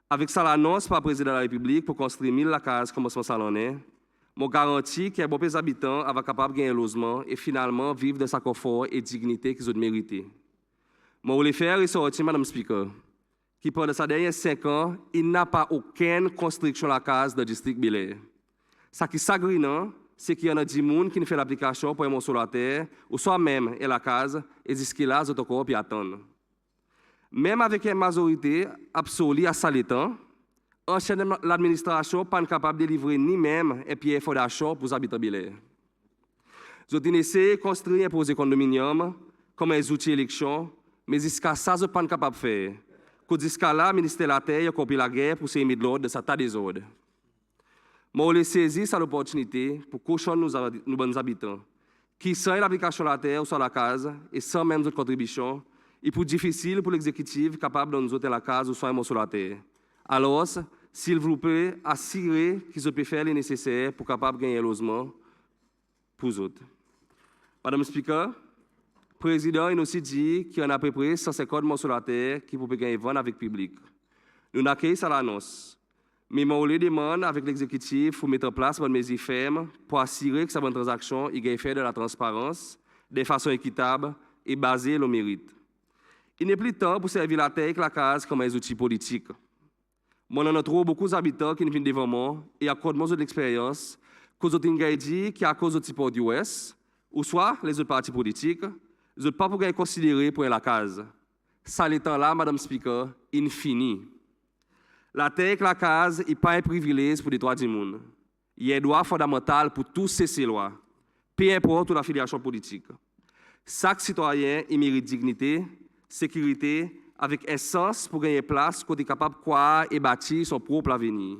Avec ça, l'annonce par le président de la République pour construire 1000 la case comme son salonnet, je garantis que les habitants sont capables de gagner un logement et finalement vivre de sa confort et dignité qu'ils ont mérité. Je voulais faire ressortir, Madame Speaker, qui pendant ces derniers 5 ans, il n'a pas aucune construction de la case dans le district Bel Air. Ce qui est sagrinant, c'est qu'il y en a des gens qui ne font l'application pour un sur la terre, ou soit même à la case, et disent qu'ils ont encore puis attendre. Même avec une majorité absolue à Salitan, l'administration n'est pas capable de délivrer ni même un pied fondation pour les habitants de Bel Air. Ils ont essayé de construire un projet condominium comme un outil d'élection, mais jusqu'à ça, ils ne sont pas capables de faire. Jusqu'à là, le ministère de la Terre a compris la guerre pour se mettre de l'ordre de cet tas de désordre. Je voulais saisir cette opportunité pour cautionner nos bons habitants, qui sans l'application de la Terre ou sur la case, et sans même de contribution, il est plus difficile pour l'exécutif capable de nous ôter la case ou soit sur la Terre. Alors, s'il vous plaît, assurez qu'ils peuvent faire le nécessaire pour capable gagner un logement pour les autres. Madame Speaker, le président a aussi dit qu'il y en a à peu près 150 morts sur la terre qui peuvent gagner vendre avec le public. Nous n'accueillons ça l'annonce. Mais je demande avec l'exécutif pour mettre en place une mesure ferme pour assurer que cette bonne transaction est fait de la transparence, de façon équitable et basée sur le mérite. Il n'est plus temps pour servir la terre et la case comme un outil politique. Moi, on a trop beaucoup d'habitants qui viennent devant moi et à cause de mon expérience, cause de dit qu'à cause du type du Ouest, ou soit les autres partis politiques, ils ne pas pour considérer pour la case. Ça, l'étant là, Madame Speaker, infini. La terre et la case n'est pas un privilège pour les droits du monde. Il est un droit fondamental pour tous ces lois, peu importe la filiation politique. Chaque citoyen mérite dignité, sécurité, avec un sens pour gagner place, qu'on est capable de croire et bâtir son propre avenir.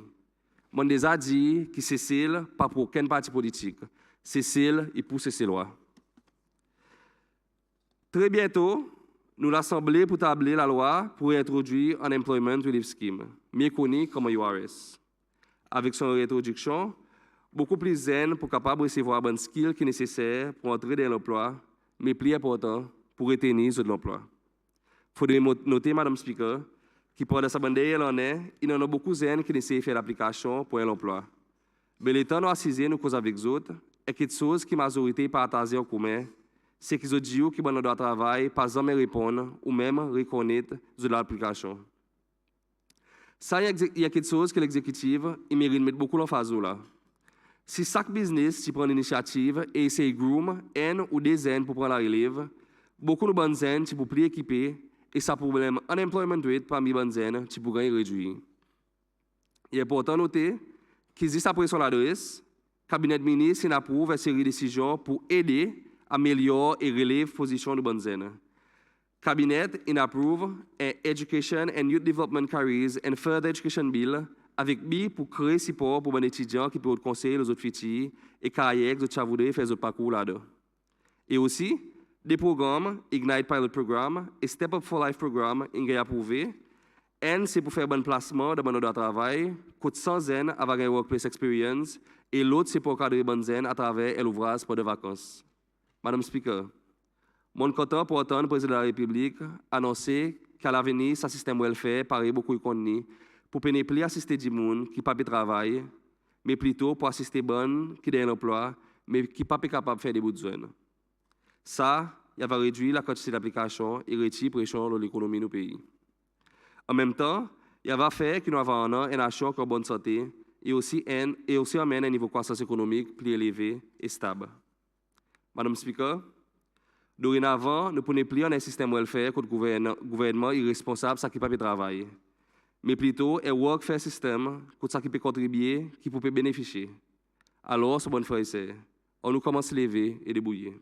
Mon déjà dit que Cécile, pas pour aucun parti politique. Cécile, il pousse ces lois. Très bientôt, nous l'Assemblée pour tabler la loi pour introduire un Employment Relief Scheme, mieux connu comme URS. Avec son introduction, beaucoup plus zen pour capable recevoir les skills qui sont nécessaires pour entrer dans l'emploi, mais plus important, pour retenir de l'emploi. Il faudrait noter, Madame Speaker, que pendant sa dernière année, il y en a beaucoup de gens qui essaient de faire l'application pour l'emploi. Mais le temps d'assiser nous cause avec les autres est quelque chose que la majorité partage en commun, c'est qu'ils ont dit que le travail pas jamais répondre ou même reconnaître de l'application. Ça, il y a quelque chose que l'exécutif mérite de mettre beaucoup l'emphase là. Si chaque business prend l'initiative et essaie de groom un ou des jeunes pour prendre la relève, beaucoup de bonnes jeunes pour plus équiper et ça problème unemployment rate parmi les bonnes jeunes pour gagner réduire. Il est important de noter qu'il existe après son adresse, le cabinet de ministre approuve une série de décisions pour aider améliorer et relever la position de bonnes jeunes. Le cabinet approuve un Education and Youth Development Careers and Further Education Bill avec BI pour créer support pour les étudiants qui peuvent conseiller les autres filles et carrières qui voudront faire ce parcours là-dedans. Et aussi, des programmes, Ignite Pilot Program et Step Up for Life Program, sont approuvés. Un, c'est pour faire un bon placement dans le travail, coûte 100 jeunes avec un workplace experience, et l'autre, c'est pour cadrer les bonnes jeunes à travers l'ouvrage pour des vacances. Madame Speaker, mon content pour entendre le président de la République annoncer qu'à l'avenir, ce système welfare paraît beaucoup connu pour ne plus assister du monde qui ne peut pas travailler, mais plutôt pour assister les bonnes qui ont l'emploi, mais qui ne sont pas capables de faire des bouts de zone. Ça, il va réduire la quantité d'applications et retirer la pression sur l'économie de nos pays. En même temps, il va faire que nous avons une nation en bonne santé et aussi amène un niveau de croissance économique plus élevé et stable. Madame le Speaker, dorénavant, nous ne plus un système welfare que le gouvernement irresponsable qui peut travailler, mais plutôt un welfare system qui peut contribuer, qui peut bénéficier. Alors, ce bon frère, on nous commence à lever et débrouiller.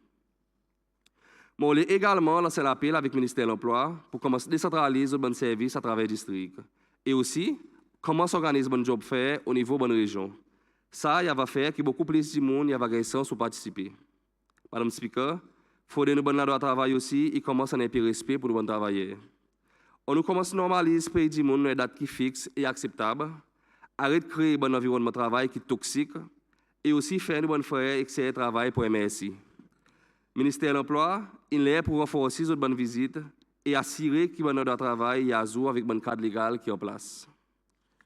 Je voulais également lancer l'appel avec le ministère de l'Emploi pour commencer à décentraliser le bon service à travers le district. Et aussi, comment s'organiser le bon job fait au niveau de la bonne région. Ça, il va faire que beaucoup plus de monde va gagner sens pour participer. Madame le Speaker, il faut que nous bonnes de travail aussi et commence à avoir respect pour nous bonnes travailleurs. On nous commence à normaliser le du monde dans des dates qui fixes et acceptables, arrête de créer un environnement de travail qui est toxique et aussi faire de bonnes frères excès de travail pour MSI. Le ministère de l'Emploi, il est pour renforcer les bonnes visites et assurer que le bon travail est à jour avec le bon cadre légal qui est en place.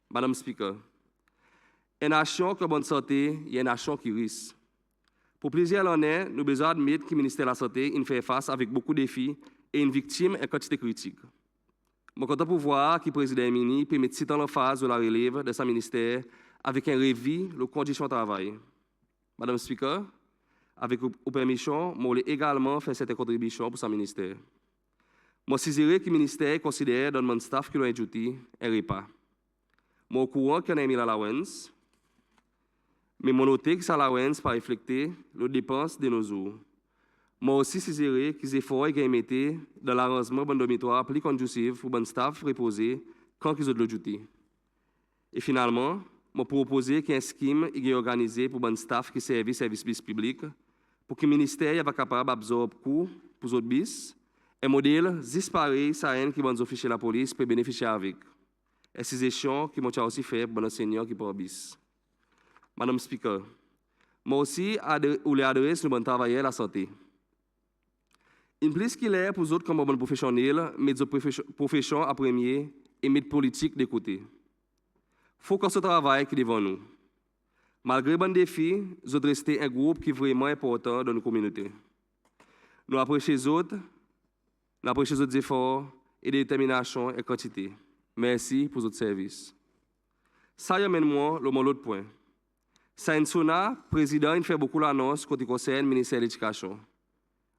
Madame le Speaker, une nation qui a bonne santé, il y a une nation qui risque. Pour plusieurs années, nous avons besoin d'admettre que le ministère de la Santé fait face avec beaucoup de défis et une victime en quantité critique. Je suis content pour voir que le président Mini peut mettre en phase de la relève de son ministère avec un révis de conditions de travail. Madame le Speaker, avec vos permissions, je voulais également faire cette contribution pour son ministère. Je saisirai que le ministère considère dans mon staff qui l'ont ajouté un repas. Je suis au courant qu'il y a un allowance, mais je note que cette allowance pas refléter les dépenses de nos jours. Je aussi saisirai que les efforts qu'ils mettent dans l'arrangement de dormitoire plus conductif pour le staff reposer quand ils ont de l'ajouter. Et finalement, je propose qu'un scheme soit organisé pour le staff qui sert le service public pour que le ministère soit capable d'absorber coûts pour les autres bis. Un modèle disparu, ça qui les officiers de la police peuvent bénéficier avec. Et ces échanges qui m'ont aussi fait pour les enseignants qui prennent bis. Madame le Speaker, moi aussi, je adresse le bon travail à la santé. Il plus qu'il est pour les autres comme bon professionnel, mais de profession à premier et mettre politique de côté. Il faut que ce travail qui est devant nous. Malgré les défis, nous restons un groupe qui est vraiment important dans nos communautés. Nous apprécions les autres efforts et détermination et quantité. Merci pour votre service. Ça y amène-moi le l'autre point. Saïnsona, président, il fait beaucoup d'annonces quand il concerne le ministère de l'Éducation.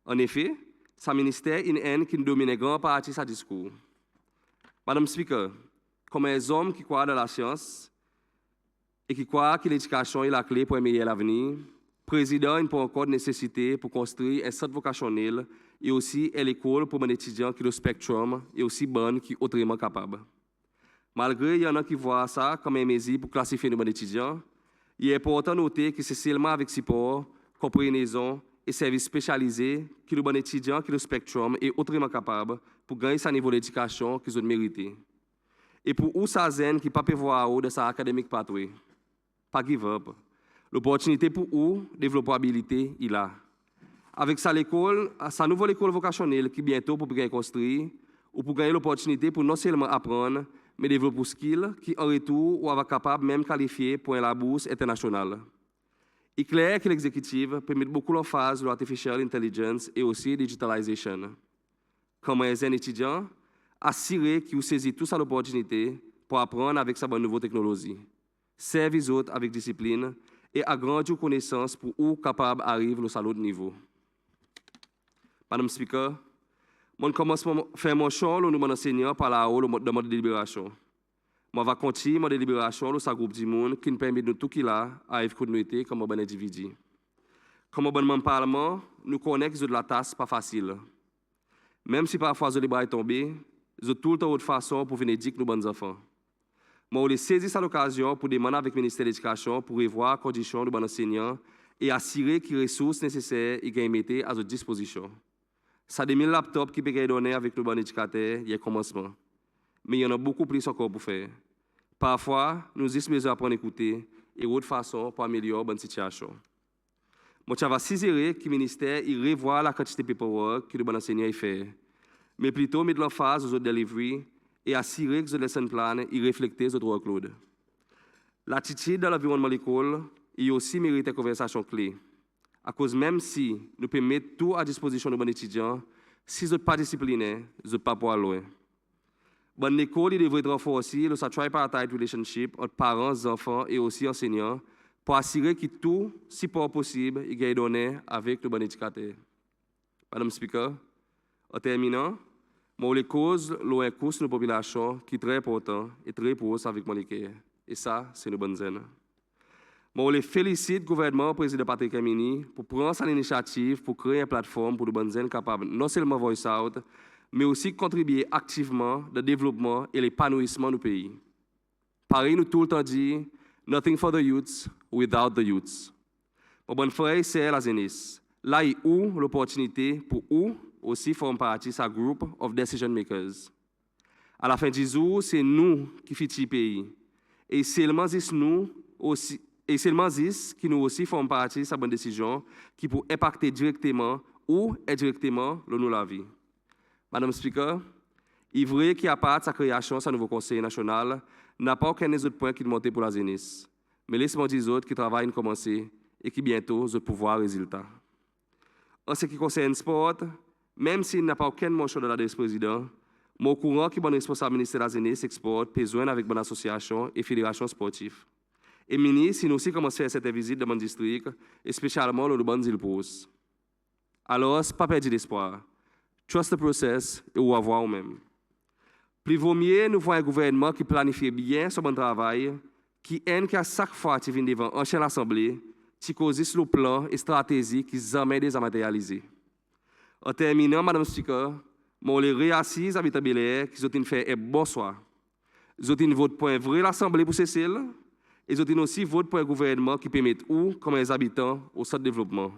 En effet, ce ministère est qui domine une grande partie de sa discours. Madame le Speaker, comme un homme qui croit dans la science et qui croit que l'éducation est la clé pour un meilleur avenir, le président n'a pas encore de nécessité pour construire un centre vocationnel et aussi une école pour les étudiants qui ont le spectrum et aussi bonne qui sont autrement capables. Malgré qu'il y en a qui voient ça comme un mesure pour classifier nos étudiants, il est important de noter que c'est seulement avec support, compréhension et services spécialisés que les étudiants qui ont le spectrum est autrement capables pour gagner ce niveau d'éducation qu'ils ont mérité. Et pour eux, ça zen qui ne peut pas voir de sa académique pathway. Pas give up. L'opportunité pour eux, développabilité, il a. Avec sa nouvelle école vocationnelle qui bientôt pour gagner construire, ou pour gagner l'opportunité pour non seulement apprendre, mais développer des skills qui, en retour, ou avoir capable même qualifier pour la bourse internationale. Il est clair que l'exécutif peut mettre beaucoup en phase sur l'artificial intelligence et aussi digitalisation. Comme un étudiant, assurer qu'il saisit toute l'opportunité pour apprendre avec sa bonne nouvelle technologie, servir les autres avec discipline et agrandir les connaissances pour eux capables d'arriver au salaud de niveau. Madame le Speaker, je commence à faire mon choix au nom enseignant par là-haut de mode de délibération. Je vais continuer mon délibération dans ce groupe du monde qui nous permet de tout qu'il a à vivre comme un bon individu. Comme un bon parlement, nous connaissons que la tasse pas facile. Même si parfois les bras tombés, j'ai tout le temps de façon pour venir dire que nous sommes bons enfants. Je vais saisir cette occasion pour demander avec le ministère de l'Éducation pour revoir les conditions de bons enseignants et assurer que les ressources nécessaires soient mises à notre disposition. Ça des 1000 laptops qui peuvent être donnés avec nos bons éducateurs, il y a un commencement. Mais il y en a beaucoup plus encore pour faire. Parfois, nous avons besoin d'apprendre à écouter et d'autres façons pour améliorer la situation. Je vais saisir que le ministère revoit la quantité de paperwork que les bons enseignants font, mais plutôt mettre l'emphase aux autres delivery et assurer que les lesson plans reflètent les autres workload. L'attitude dans l'environnement de l'école aussi mérite une conversation clé. À cause même si nous pouvons mettre tout à disposition de nos étudiants, si nous ne sommes pas disciplinés, nous ne sommes pas pour loin. Bonne école, il devrait renforcer le tripartite relationship entre parents, enfants et aussi enseignants pour assurer que tout, si possible, il est donné avec le bon éducateur. Madame Speaker, en terminant, moi, les causes, l'eau est coût sur la population qui est très important et très proche avec mon équipe. Et ça, c'est une bonne zone. Moi, les félicite le gouvernement, le président Patrick Kamini, pour prendre son initiative pour créer une plateforme pour les bonnes zones capables non seulement voice out, mais aussi contribuer activement au développement et l'épanouissement du pays. Pareil, nous tout le temps dit, nothing for the youths without the youths. Mon bon frère, c'est la jeunesse. Là, il y a l'opportunité pour eux aussi former partie de ce groupe of decision makers. À la fin du jour, c'est nous qui faisons le pays. Et seulement nous aussi. Et seulement qui nous aussi font partie de cette bonne décision qui peut impacter directement ou indirectement la vie. Madame Speaker, il est vrai qu'il y a pas de sa création, ce nouveau Conseil national, n'a pas aucun des autres points qui montent pour la jeunesse. Mais laissez-moi dire autres qui travaillent commencer et qui bientôt ont pouvoir résultat. En ce qui concerne le sport, même s'il n'a pas aucun mention de la président, je suis au courant que le responsable ministère de la jeunesse export besoin avec bonne association et fédération sportive. Et ministre, si nous aussi commençons à faire cette visite dans mon district, et spécialement dans le bon île-Pose. Alors, pas perdre d'espoir. Trust the process et ou avoir même. Plus vaut mieux nous voir un gouvernement qui planifie bien son bon travail, qui aime qu'à chaque fois qu'il vient devant une chaîne assemblée, qui cause sur le plan et stratégie qui jamais déjà matérialisé. En terminant, Madame Speaker, je les réassise à Bel-Air qui ont fait un bon soir. Ils ont voté pour un vrai l'assemblée pour Cécile. Et ils ont aussi voté pour un gouvernement qui permet où, comme les habitants, au centre de développement.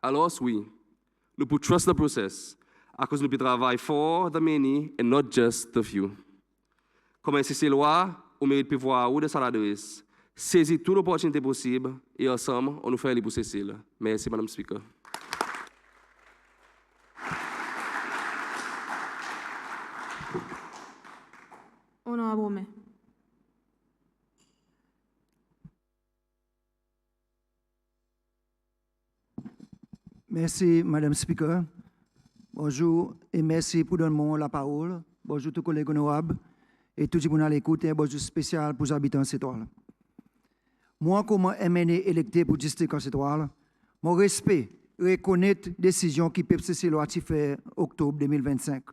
Alors, oui, nous pouvons trust the process, à cause nous pouvons travailler for the many and not just the few. Comme un CC-loi, on mérite de pouvoir où de sa adresse, saisir toute l'opportunité possible et ensemble, on nous fait aller pour Cécile. Merci, Madame Speaker. Honorable. Merci, Madame Speaker. Bonjour et merci pour donner la parole. Bonjour tous les collègues honorables et tous les gens à l'écoute et un bonjour spécial pour les habitants de cette île. Moi, comme MNE électé pour le district de cette île, mon respect reconnaître la décision qui PPCC loi fait en octobre 2025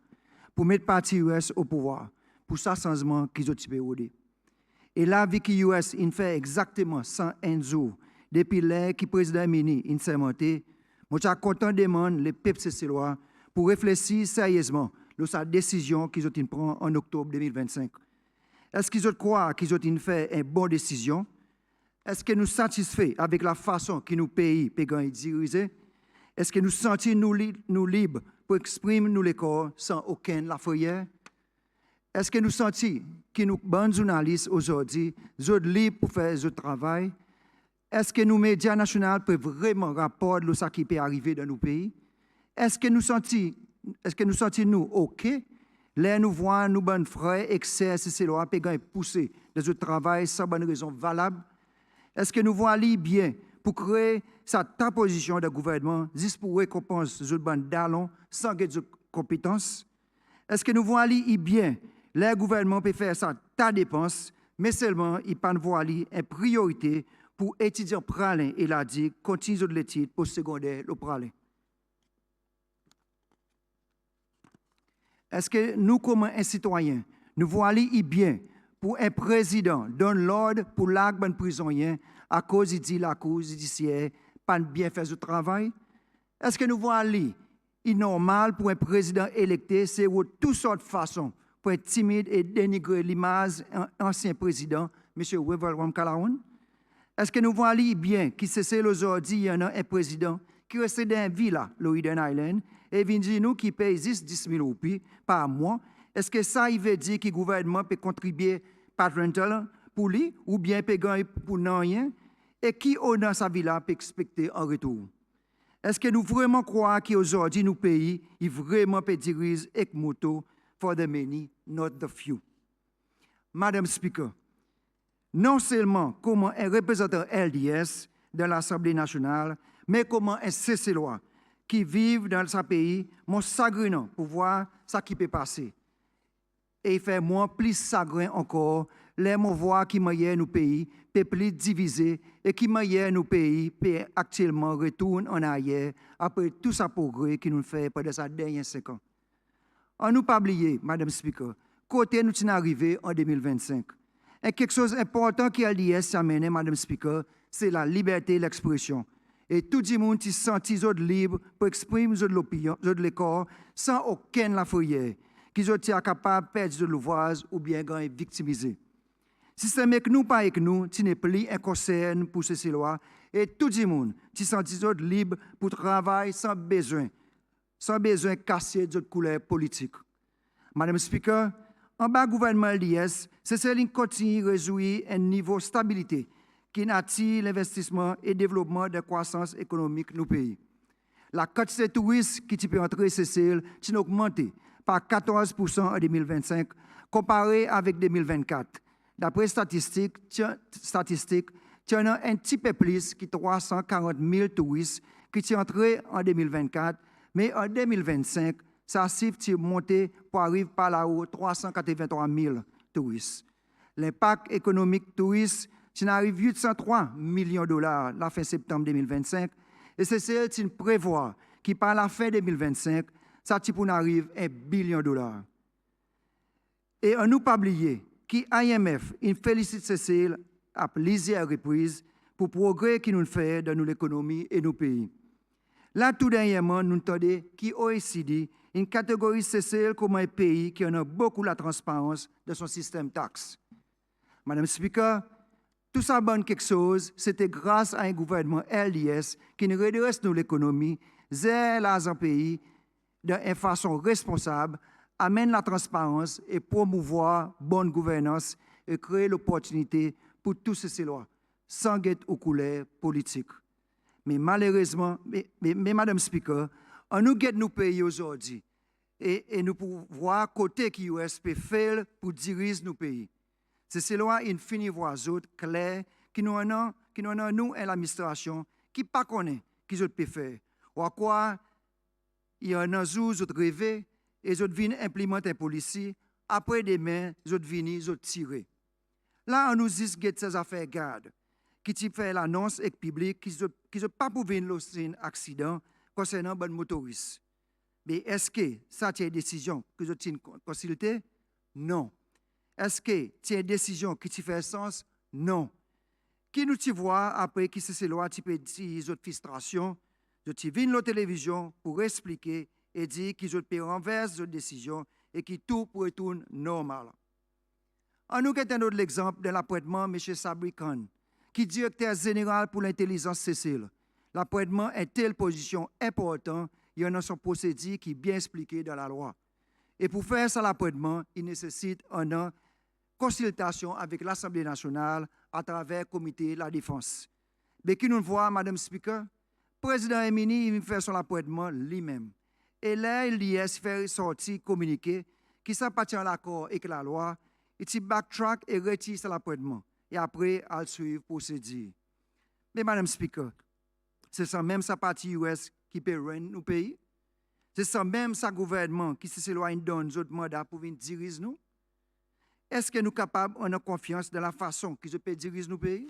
pour mettre parti US au pouvoir, pour ce changement qu'ils ont fait. Et là, vu que US fait exactement 101 jours depuis l'heure que le président Mini a sermenté, je suis content de demander les PPCC loi pour réfléchir sérieusement sur sa décision qu'ils ont prise en octobre 2025. Est-ce qu'ils croient qu'ils ont fait une bonne décision? Est-ce que nous sommes satisfaits avec la façon que nos pays peuvent diriger? Est-ce que nous sentons nous libres pour exprimer nos corps sans aucune lafayette? Est-ce que nous sentons que nos bons journalistes aujourd'hui sont libres pour faire leur travail? Est-ce que nos médias nationaux peuvent vraiment rapporter ce qui peut arriver dans nos pays? Est-ce que nous sentons OK? Là, nous voyons nos bons frères exercer ces lois et pousser dans le travail sans bonne raison valable? Est-ce que nous voyons bien pour créer cette position de gouvernement juste pour récompenser les bonnes d'allons sans que de compétences? Est-ce que nous voyons bien le gouvernement peut faire ça ta dépense, mais seulement il ne peut pas voir une priorité pour étudiants pralin et la dit continue de l'étude postsecondaire le pralin. Est-ce que nous, comme un citoyen, nous voyons bien pour un président donne l'ordre pour l'argent prisonnier à cause il dit la cour judiciaire pas bien faire ce travail? Est-ce que nous voyons normal pour un président électé, c'est de toutes sortes de façons pour être timide et dénigrer l'image d'un ancien président, M. Wevel Kalaoun? Est-ce que nous voyons bien qu'il c'est aujourd'hui, il y en a un président qui reste dans une villa, le Eden Island, et vient dire nous qui paye 10 000 roupies par mois? Est-ce que ça, il veut dire que le gouvernement peut contribuer par rental pour lui, ou bien peut gagner pour rien? Et qui, dans sa villa, peut expecter en retour? Est-ce que nous vraiment croyons qu'aujourd'hui, nos pays, ils vraiment peut diriger avec moto for the many, not the few? Madame Speaker, non seulement comme un représentant LDS dans l'Assemblée nationale, mais comme un CC-loi qui vit dans ce pays, mon chagrinant pour voir ce qui peut passer. Et il fait moins plus chagrin encore, les voir qui maillent nos pays, plus divisés, et qui maillent nos pays, actuellement retourne en arrière après tout ce progrès qui nous fait pendant ces derniers 5 ans. On nous pas oublier, Madame Speaker, côté nous sommes arrivés en 2025. Et quelque chose d'important qui a lié à mener, Madame Speaker, c'est la liberté de l'expression. Et tout le monde se senti libre pour exprimer l'opinion, le corps, sans aucune la fourrière, qui sont capables de perdre l'ouvrage ou bien de victimiser. Si c'est avec nous, pas avec nous, tu n'es plus un concern pour ces lois, et tout le monde se senti libre pour travailler sans besoin de casser de couleur politique. Madame Speaker, en bas gouvernement l'IS, c'est celle qui continue de réjouir un niveau de stabilité qui attire l'investissement et le développement de la croissance économique de nos pays. La quantité de touristes qui peut entrer ces celles a augmenté par 14% en 2025 comparé avec 2024. D'après statistiques, il y en a un petit peu plus que 340 000 touristes qui sont entrés en 2024, mais en 2025, ça chiffre est monté pour arriver par là-haut 383 000 touristes. L'impact économique touriste, c'est arrive 803 millions de dollars la fin septembre 2025, et c'est celle qui prévoit qui par la fin 2025, ça arrive à $1 billion. Et on nous pas oublier qu'IMF félicite Cécile à plusieurs reprises pour le progrès qu'il nous fait dans l'économie et nos pays. Là, tout dernièrement, nous entendons qu'OECD une catégorie Cécile comme un pays qui en a beaucoup la transparence de son système taxe. Madame Speaker, tout ça bonne quelque chose, c'était grâce à un gouvernement LDS qui nous redresse l'économie, gère l'argent pays de façon responsable, amène la transparence et promouvoir bonne gouvernance et créer l'opportunité pour tous ces lois, sans guette aux couleurs politiques. Mais malheureusement, Madame Speaker, on nous guette nos pays aujourd'hui et nous pouvons voir côté qui USP fait pour diriger nos pays. C'est ces lois infinies voix autres claires qui nous en nous et l'administration qui pas connaît qui autres peut faire. Ou à quoi il y en a autres rêver et autres viennent implémenter un policier après demain autres viennent autres tirer. Là on nous dit que ces affaires garde qui fait l'annonce et public qui ne pas pour venir un accident concernant bon motoriste. Mais est-ce que ça c'est une décision que je tiens consulter? Non. Est-ce que c'est une décision qui fait sens? Non. Qui nous voit après qui c'est loi qui peut dire autres frustrations, je viens la télévision pour expliquer et dire qu'ils peut renverser cette décision et que tout retourne normal. On nous avons un autre exemple de l'appointement de M. Sabri Khan, qui est directeur général pour l'intelligence Cécile. L'appointement est telle position importante, il y en a son procédé qui est bien expliqué dans la loi. Et pour faire ça, l'appointement, il nécessite une consultation avec l'Assemblée nationale à travers le comité de la défense. Mais qui nous voit, Madame Speaker, le président Emini, il fait son appointement lui-même. Et là, il y a fait sortir communiqué qui s'appartient à l'accord avec la loi, il backtrack et retire son appointement. Et après, elle suit le procédure. Mais Madame Speaker, c'est ça même sa partie US qui peut rendre nos pays. C'est ça même sa gouvernement qui s'éloigne donne notre mandat pour venir diriger nous. Est-ce que nous sommes capables, on a confiance dans la façon que je peux diriger nos pays?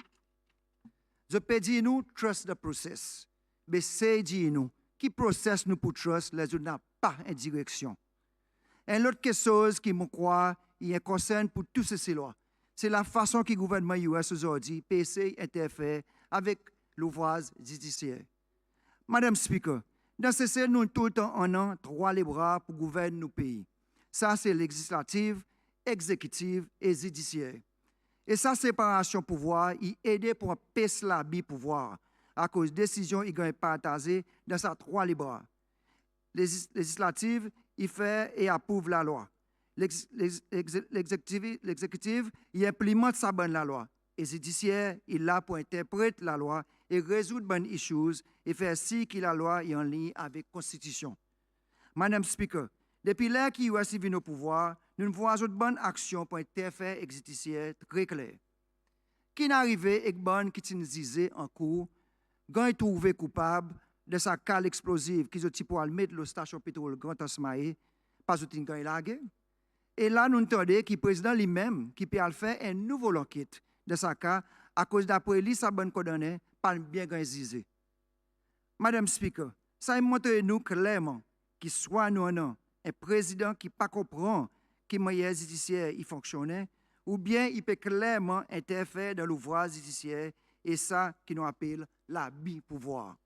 Je peux dire nous, trust the process. Mais c'est dire nous, qui process nous pour trust, les autres n'ont pas une direction. Et l'autre chose qui me croit, il y a un concern pour toutes ces lois. C'est la façon que le gouvernement US aujourd'hui peut essayer d'interférer avec l'ouvrage judiciaire. Madame Speaker, dans ce sens, nous tout le temps on a trois les bras pour gouverner nos pays. Ça, c'est législative, exécutive et judiciaire. Et sa séparation pouvoir, il aide pour passer la pouvoir à cause de décisions qui sont partagées dans ces trois les bras. Législative, il fait et approuve la loi. L'exécutive, il implémente sa bonne la loi. Et judiciaire, il est là pour interpréter la loi et résoudre bonnes issues et faire si que la loi est en ligne avec la Constitution. Madame Speaker, depuis l'heure qui est venu au pouvoir, nous voyons une bonne action pour interférer judiciaire très clair. Qui n'arrive avec bonne qui disait en cours, quand il est trouvé coupable de sa cale explosive qui est pour mettre la station pétrole Grand Asmae, pas de gain lagué. Et là, nous entendons que le président lui-même, qui peut faire une nouvelle enquête de sa cas, à cause d'après lui, sa bonne condamné, pas bien organisé. Madame Speaker, ça montre nous clairement qu'il soit nous un président qui ne comprend pas que le moyen judiciaire fonctionne, ou bien il peut clairement interférer dans l'ouvrage judiciaire, et ça qui nous appelle l'abus pouvoir.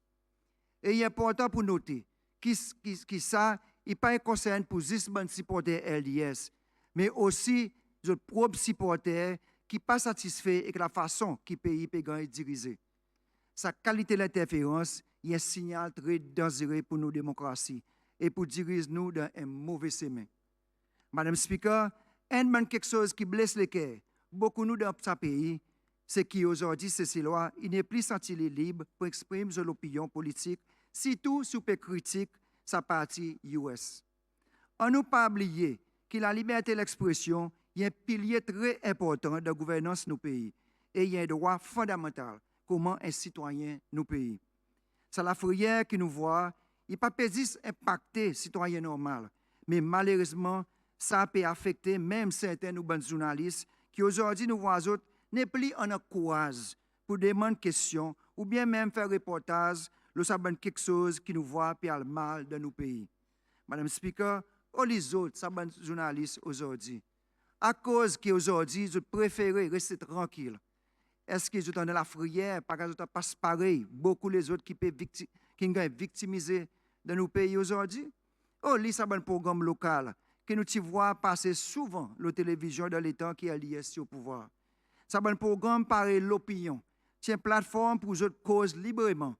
Et il est important pour noter que ça, il n'est pas un concern pour juste les supporters LDS, mais aussi les propres supporters qui ne sont pas satisfaits avec la façon que le pays peut être dirigé. Sa qualité d'interférence est un signal très dangereux pour nos démocraties et pour diriger nous dans un mauvais chemin. Madame Speaker, quelque chose qui blesse le cœur, beaucoup nous dans ce pays, c'est qu'aujourd'hui, ces lois, il n'est plus senti libre pour exprimer l'opinion politique, surtout sous les critiques sa partie US. On ne peut pas oublier que la liberté d'expression est un pilier très important de la gouvernance de nos pays et il y a un droit fondamental comment un citoyen nous pays. C'est la frayeur qui nous voit, il ne peut pas juste impacter les citoyens normaux, mais malheureusement, ça peut affecter même certains de nos journalistes qui aujourd'hui nous voient autres n'est plus en courage pour demander questions ou bien même faire reportage lorsqu'il quelque chose qui nous voit puis le mal dans nos pays. Madame Speaker, les autres, ça journalistes aujourd'hui, à cause qu'aujourd'hui, ils préfèrent rester tranquilles. Est-ce qu'ils ont dans la frayère, parce qu'ils n'ont pas pareil, beaucoup les autres qui sont victimisés dans nos pays aujourd'hui? Les ça un programme local que nous voyons passer souvent la télévision dans les temps qui est lié au pouvoir. Ça un programme par l'opinion. C'est une plateforme pour les autres causes librement.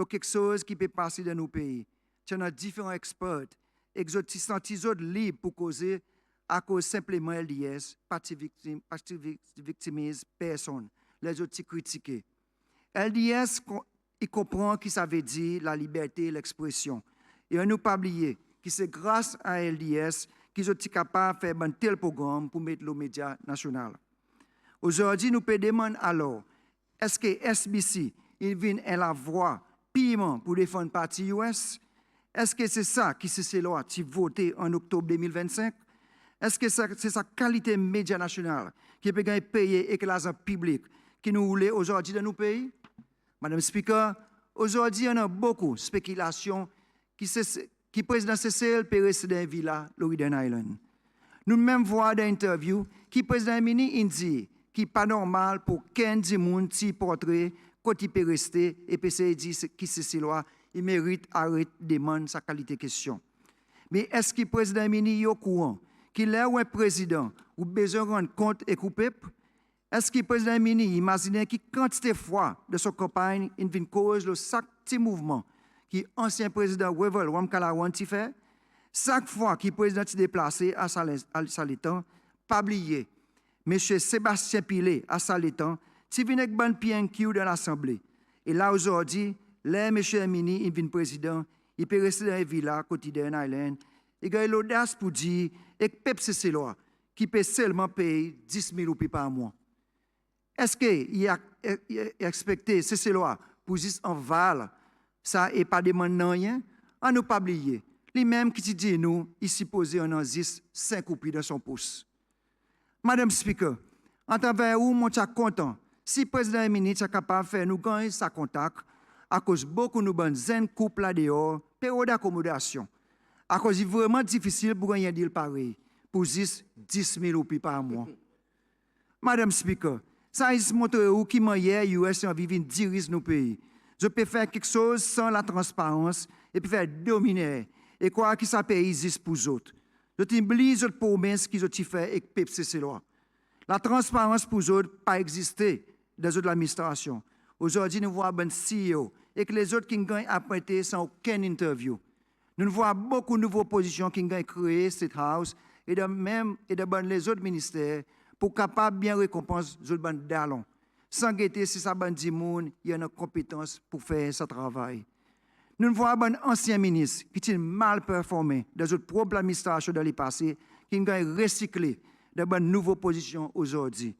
Quelque chose qui peut passer dans nos pays. Il y a différents experts et ils sont libres pour causer à cause simplement LDS, pas victimise personne. Les autres critiquent. LDS, il comprend ce que ça veut dire la liberté et l'expression. Et on ne peut pas oublier que c'est grâce à LDS qu'ils sont capables de faire un tel programme pour mettre les médias nationaux. Aujourd'hui, nous pouvons demander alors, est-ce que SBC il vient à la voix piment pour défendre le parti US? Est-ce que c'est ça qui c'est loi qui voté en octobre 2025? Est-ce que c'est sa qualité média nationale qui peut payer l'éclairage public qui nous voulait aujourd'hui dans nos pays? Madame Speaker, aujourd'hui, il y a beaucoup de spéculations qui président CCL peut rester dans la villa Loredan Island. Nous même voyons dans l'interview qui président Mini dit qui n'est pas normal pour qu'un monde qui portrait quand il peut rester et PCA dit que c'est loi, il mérite arrêter de demander sa qualité de question. Mais est-ce que le président Mini est au courant qu'il est un président ou besoin de rendre compte et couper? Est-ce que le président Mini imagine que quantité de fois de sa campagne, il vient cause le sac petit mouvement que l'ancien président Wevel Wamkalawan a fait? Chaque fois que le président est déplacé à Saletan, pas oublier, M. Sébastien Pilé à Saletan, qui vient avec un PNQ dans l'Assemblée. Et là, aujourd'hui, là, M. Mini, il vient président, il peut rester dans la villa quotidienne Island. Il a l'audace pour dire que Pepsi c'est loi qui peut seulement payer 10 000 roupies par mois. Est-ce qu'il a expecté ces lois pour juste en val, ça et pas demander rien? On ne pas oublier. Lui-même qui dit nous, il supposé en 5 roupies dans son pouce. Madame Speaker, en tant que vous, je suis content. Si le président et ministre est capable de faire nous gagner sa contact, à cause beaucoup de nous bonnes couples là dehors, période d'accommodation, à cause c'est vraiment difficile pour gagner un deal pareil, pour juste 10 000 roupies par mois. Madame Speaker, ça montre où qui manière US en vivant dirige nos pays. Je peux faire quelque chose sans la transparence et puis faire dominer et quoi que ça pays existe pour les autres. Je t'oublie les promesses qu'ils ont fait avec Pepsi c'est loi. La transparence pour les autres pas existé dans l'administration. Aujourd'hui, nous voyons un CEO et que les autres qui ont apprêté sans aucune interview. Nous voyons beaucoup de nouvelles positions qui ont créé State House et de les autres ministères pour capable bien récompenser les autres d'allons. Sans guetter si ça ban di moun, il y a une compétence pour faire ce travail. Nous voyons un ancien ministre qui a mal performé dans notre propre administration dans le passé, qui a recyclé de bonnes nouvelles positions aujourd'hui.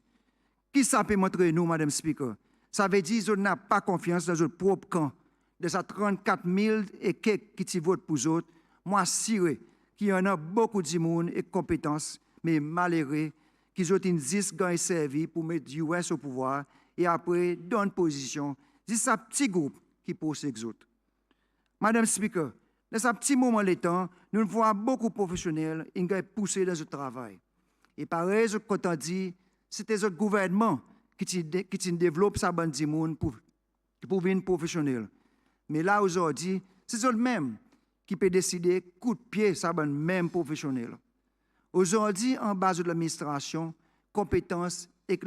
Qui ça peut montrer nous, Madame Speaker? Ça veut dire que nous n'avons pas confiance dans notre propre camp. De ces 34 000 et quelques qui votent pour eux, moi, assuré qu'il y en a beaucoup de monde et de compétences mais malheureux qu'ils ont une 10 gars servi pour mettre US au pouvoir et après, dans une position, c'est ça petit groupe qui pose les autres. Madame Speaker, dans ce petit moment de temps, nous voyons beaucoup de professionnels qui ont poussé dans ce travail. Et pareil, quand on dit, c'était le gouvernement qui développe sa bande de monde pour devenir professionnel. Mais là, aujourd'hui, c'est eux-mêmes qui peut décider coup de pied sa bande même professionnel. Aujourd'hui, en base de l'administration, compétence et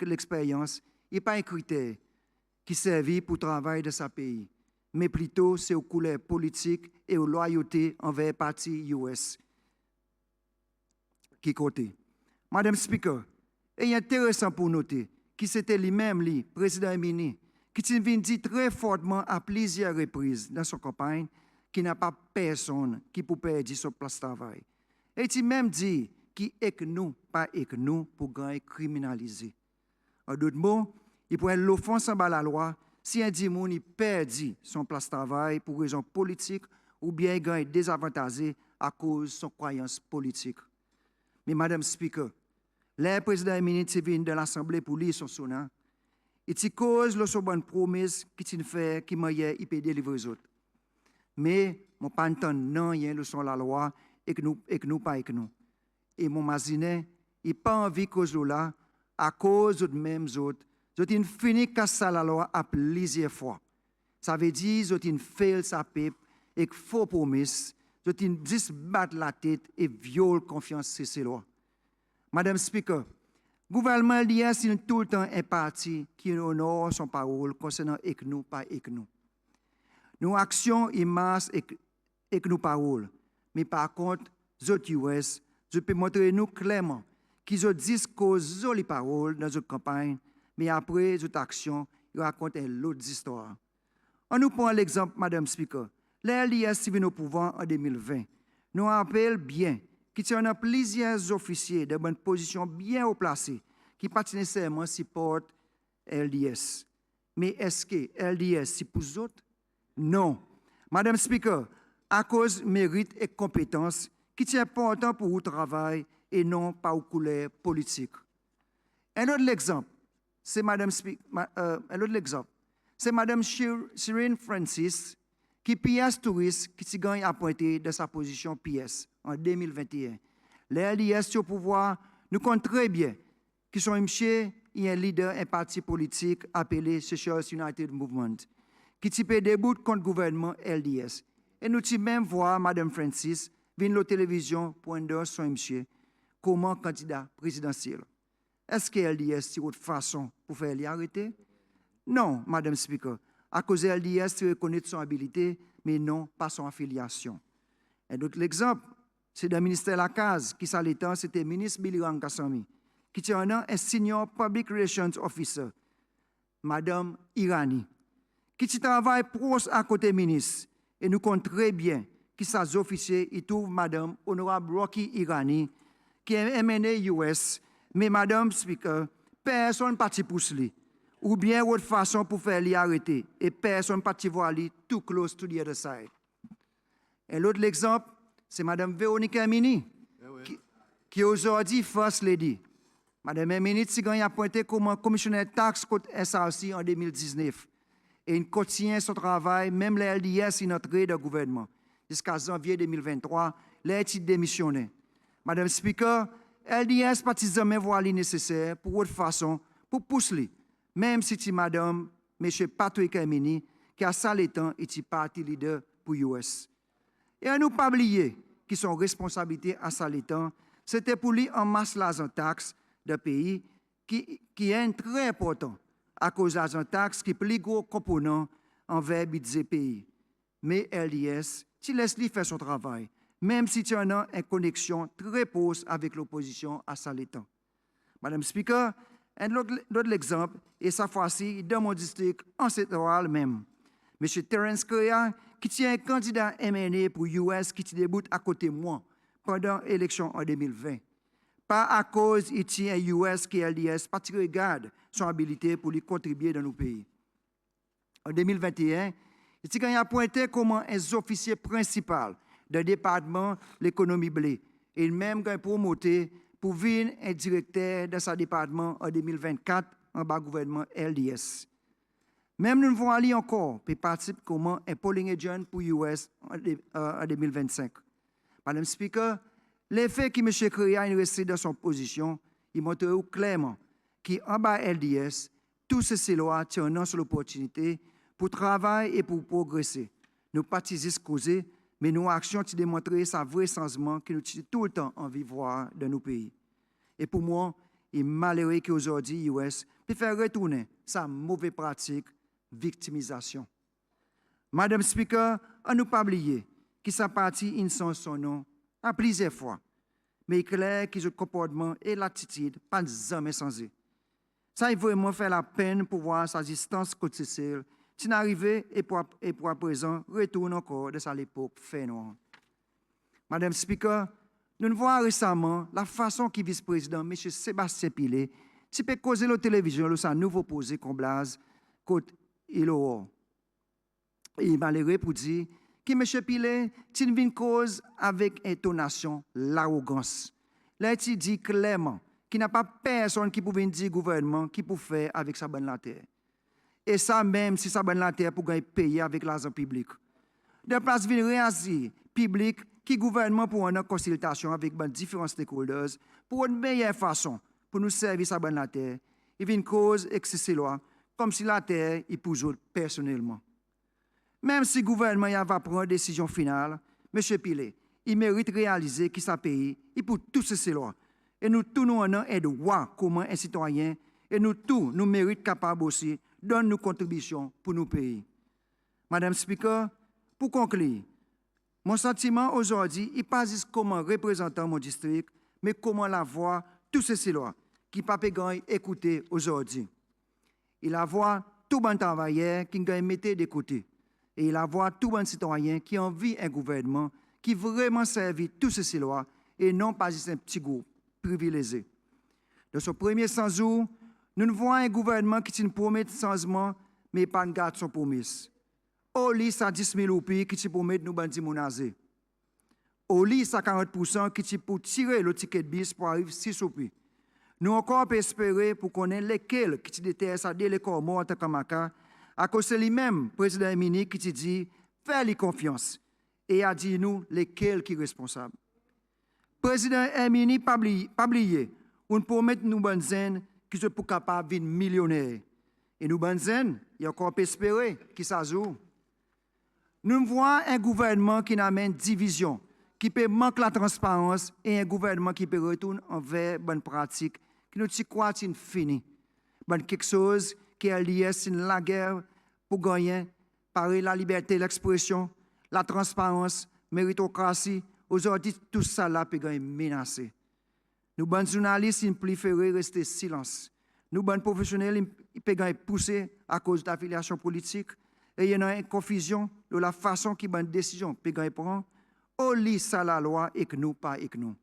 l'expérience, il n'y a pas un critère qui servit pour travailler dans ce pays, mais plutôt c'est aux couleurs politiques et aux loyautés envers le parti US qui côté. Madame Speaker, il est intéressant pour noter que c'était lui-même, le président Emini, qui vient dire très fortement à plusieurs reprises dans son campagne qu'il n'y a pas personne qui peut perdre son place de travail. Et il même dit qu'il est que nous, pas et que nous, pour gagner criminaliser. En d'autres mots, il pourrait l'offense en bas la loi si un dimoun perd son place de travail pour raison politique ou bien gagne désavantagé à cause de son croyance politique. Mais Madame Speaker, le président Emini vient de l'Assemblée pour lire son sonant. Et c'est cause de bonne promesse qu'il fait qui m'a il peut délivrer les autres. Mais mon pas entendre non rien le son la loi et que nous pas et que nous. Et mon masinet, il pas envie cause de là à cause de mêmes autres. Ils ont fini casser la loi à plusieurs fois. Ça veut dire qu'ils ont fait sa pipe et faux promesses. Ils ont dit battre la tête et violent confiance sur ces lois. Madame Speaker, le gouvernement l'IA c'est tout le temps un parti qui honore son parole concernant et que nous, pas et que nous. Nos actions et masse et que nos paroles. Mais par contre, les US, je peux montrer nous clairement qu'ils ont dit cause les paroles dans notre campagne, mais après les actions, ils racontent l'autre histoire. On nous prend l'exemple, Madame Speaker. L'LIS vient au pouvoir en 2020. Nous rappelons bien qu'il y a plusieurs officiers de bonne position bien haut placés qui pas nécessairement supportent LDS. Mais est-ce que LDS c'est pour les autres? Non. Madame Speaker, à cause mérite et compétence qui est important pour le travail et non pas aux couleurs politiques. Un autre exemple, c'est Madame Shireen Francis, qui PS touriste qui s'est gagné appointé de sa position PS en 2021. Les LDS au pouvoir nous comptent très bien qui sont un leader un parti politique appelé Social United Movement, qui type debout contre le gouvernement LDS. Et nous même voir Mme Francis venir à la télévision pour endorser son monsieur comme candidat présidentiel. Est-ce que LDS c'est autre façon pour faire l'arrêter? Non, Madame Speaker. À cause de LDS, c'est reconnaître son habilité, mais non pas son affiliation. Un autre exemple, c'est le ministère de la Case, qui à l'état, c'était le ministre Biliran Kassami, qui tient un senior public relations officer, Madame Irani, qui travaille proche à côté ministre. Et nous comptons très bien que ces officiers y trouvent Madame Honorable Rocky Irani, qui est MNA US, mais Madame Speaker, personne ne parti pour cela. Ou bien autre façon pour faire l'arrêter. Et personne ne parti voir lui too close to the other side. Et l'autre exemple, c'est Mme Véronique Emini, qui aujourd'hui First Lady. Mme Emini s'est appointée comme commissionnaire taxe contre SRC en 2019. Et il continue son travail, même les LDS est entré dans le gouvernement. Jusqu'à janvier 2023, les est démissionné. Madame Speaker, LDS parti jamais voir les nécessaire pour autre façon, pour pousser, même si c'est Madame, M. Patrick Emini, qui a ça le temps et qui parti leader pour US. Et à nous pas oublier que son responsabilité à ça le temps, c'était pour lui en masse l'argent taxe d'un pays qui est très important à cause de l'argent taxe qui est le plus gros component envers le budget pays. Mais LDS, tu laisses lui faire son travail, même si tu as une connexion très proche avec l'opposition à ça le temps. Madame Speaker, un autre exemple, et cette fois-ci dans mon district, en Central même. M. Terence Correa, qui tient un candidat MNA pour US qui débute à côté de moi pendant l'élection en 2020. Pas à cause qu'il tient un US qui est LDS, parce qu'il regarde son habilité pour lui contribuer dans nos pays. En 2021, il a appointé comme un officier principal du département de l'économie blé. Et même a promoté pour venir un directeur de sa département en 2024 en bas gouvernement LDS. Même nous devons aller encore pour participer comme un polling agent pour US en 2025. Madame Speaker, l'effet que M. Créa est resté dans son position, il montre clairement qu'en bas LDS, tous ces lois tiennent sur l'opportunité pour travailler et pour progresser. Nous partisans causer, mais nos actions ont démontré sa vrai changement que nous avons tout le temps envie de voir dans nos pays. Et pour moi, il est malheureux qu'aujourd'hui, l'US peut faire retourner sa mauvaise pratique, victimisation. Madame Speaker, on ne pas oublier que sa partie instance son nom à plusieurs fois, mais il est clair que ce comportement et l'attitude pas jamais changé. Ça, il vraiment fait la peine pour voir sa distance côté Cécile, qui n'arrivait et pour à présent retourne encore de sa l'époque fait noir. Madame Speaker, nous voyons récemment la façon que vice-président M. Sébastien Pilet qui peut causer la télévision de sa nouveau posé comme blase côté Ilo. Il est malheureux pour dire que M. Pilet tient une cause avec intonation l'arrogance. Là, il dit clairement qu'il n'y a pas personne qui pouvait dire gouvernement qui peut faire avec sa bonne la terre. Et ça même si sa bonne la terre pour gagner payer avec l'argent public. De place vient réagir public qui gouvernement pour une consultation avec différents stakeholders pour une meilleure façon pour nous servir sa bonne la terre. Il vient cause excès loi comme si la terre est pour eux personnellement. Même si le gouvernement va prendre une décision finale, M. Pilet, il mérite de réaliser que sa pays est pour tous ces lois. Et nous tous nous avons un droit comme un citoyen et nous tous nous méritons capables aussi de donner nos contributions pour nos pays. Madame Speaker, pour conclure, mon sentiment aujourd'hui n'est pas juste comme un représentant de mon district, mais comment la voix tous ces lois qui ne peuvent pas écouter aujourd'hui. Il la voix tout bon travailleur qui gagne mettre de côté. Et il la voix tout bon citoyen qui envie un gouvernement qui vraiment servi tous ces lois et non pas juste un petit groupe privilégié. Dans ce premier 100 jours, nous voyons un gouvernement qui nous promet de changement, mais pas de garde son promesse. Au lit, ça 10 000 roupies qui te promet de nous bandi monazé. Au lit, ça 40% qui te pour tirer le ticket de bis pour arriver 6 roupies. Nous encore espérer pour connaître lesquels qui te déterrent ça dès les corps morts en Kamaka, à cause de lui-même, président Emini, qui te dit, fais-lui confiance. Et a dit nous lesquels qui sont responsables. Président Emini, pas oublier, on promet nous bonnes zen qui sont pour capables de millionnaires. Et nous bonnes zen, il y a encore espérer qui ça joue. Nous voyons un gouvernement qui amène division, qui peut manquer la transparence et un gouvernement qui peut retourner envers bonne pratique, qui nous croit qu'il fini. Bon quelque chose qui est lié à la guerre pour gagner, par la liberté d'expression, la transparence, méritocratie. Aujourd'hui, tout ça là peut gagner menacé. Nous, bonnes journalistes, ils préfèrent rester silence. Nous, bonnes professionnels, ils peuvent gagner poussé à cause d'affiliation politique. Et il y a une confusion de la façon qu'ils prennent décision peut gagner prendre. Au lit, ça la loi et que nous, pas avec nous.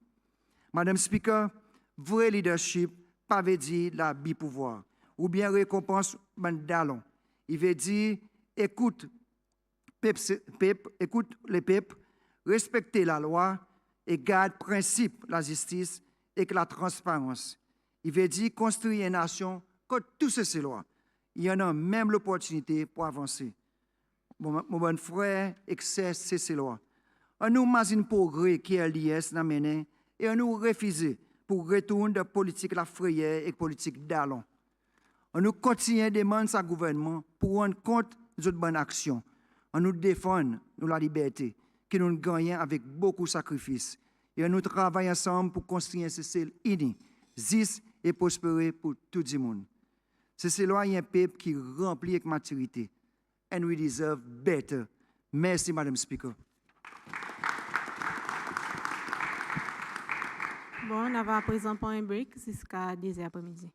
Madame Speaker, vrai leadership, pas veut dire la bipouvoir. Ou bien récompense, ben d'allons. Il veut dire, écoute les peuples, respecter la loi et garde principe la justice et la transparence. Il veut dire construire une nation contre toutes ces lois. Il y en a même l'opportunité pour avancer. Mon bon frère, excès ces lois. On nous imagine le progrès qui est l'IS n'a mené et on nous refuse pour retourner de la politique la frayère et la politique d'allons. On nous continue de demander à gouvernement pour rendre compte de notre bonne action. On nous défend la liberté que nous gagnons avec beaucoup de sacrifices. Et on nous travaille ensemble pour construire un CCL uni, juste et prospérer pour tout le monde. C'est un peuple qui remplit avec maturité. And we deserve better. Merci, Madame Speaker. Bon, on va à présent pour un break jusqu'à 10h après-midi.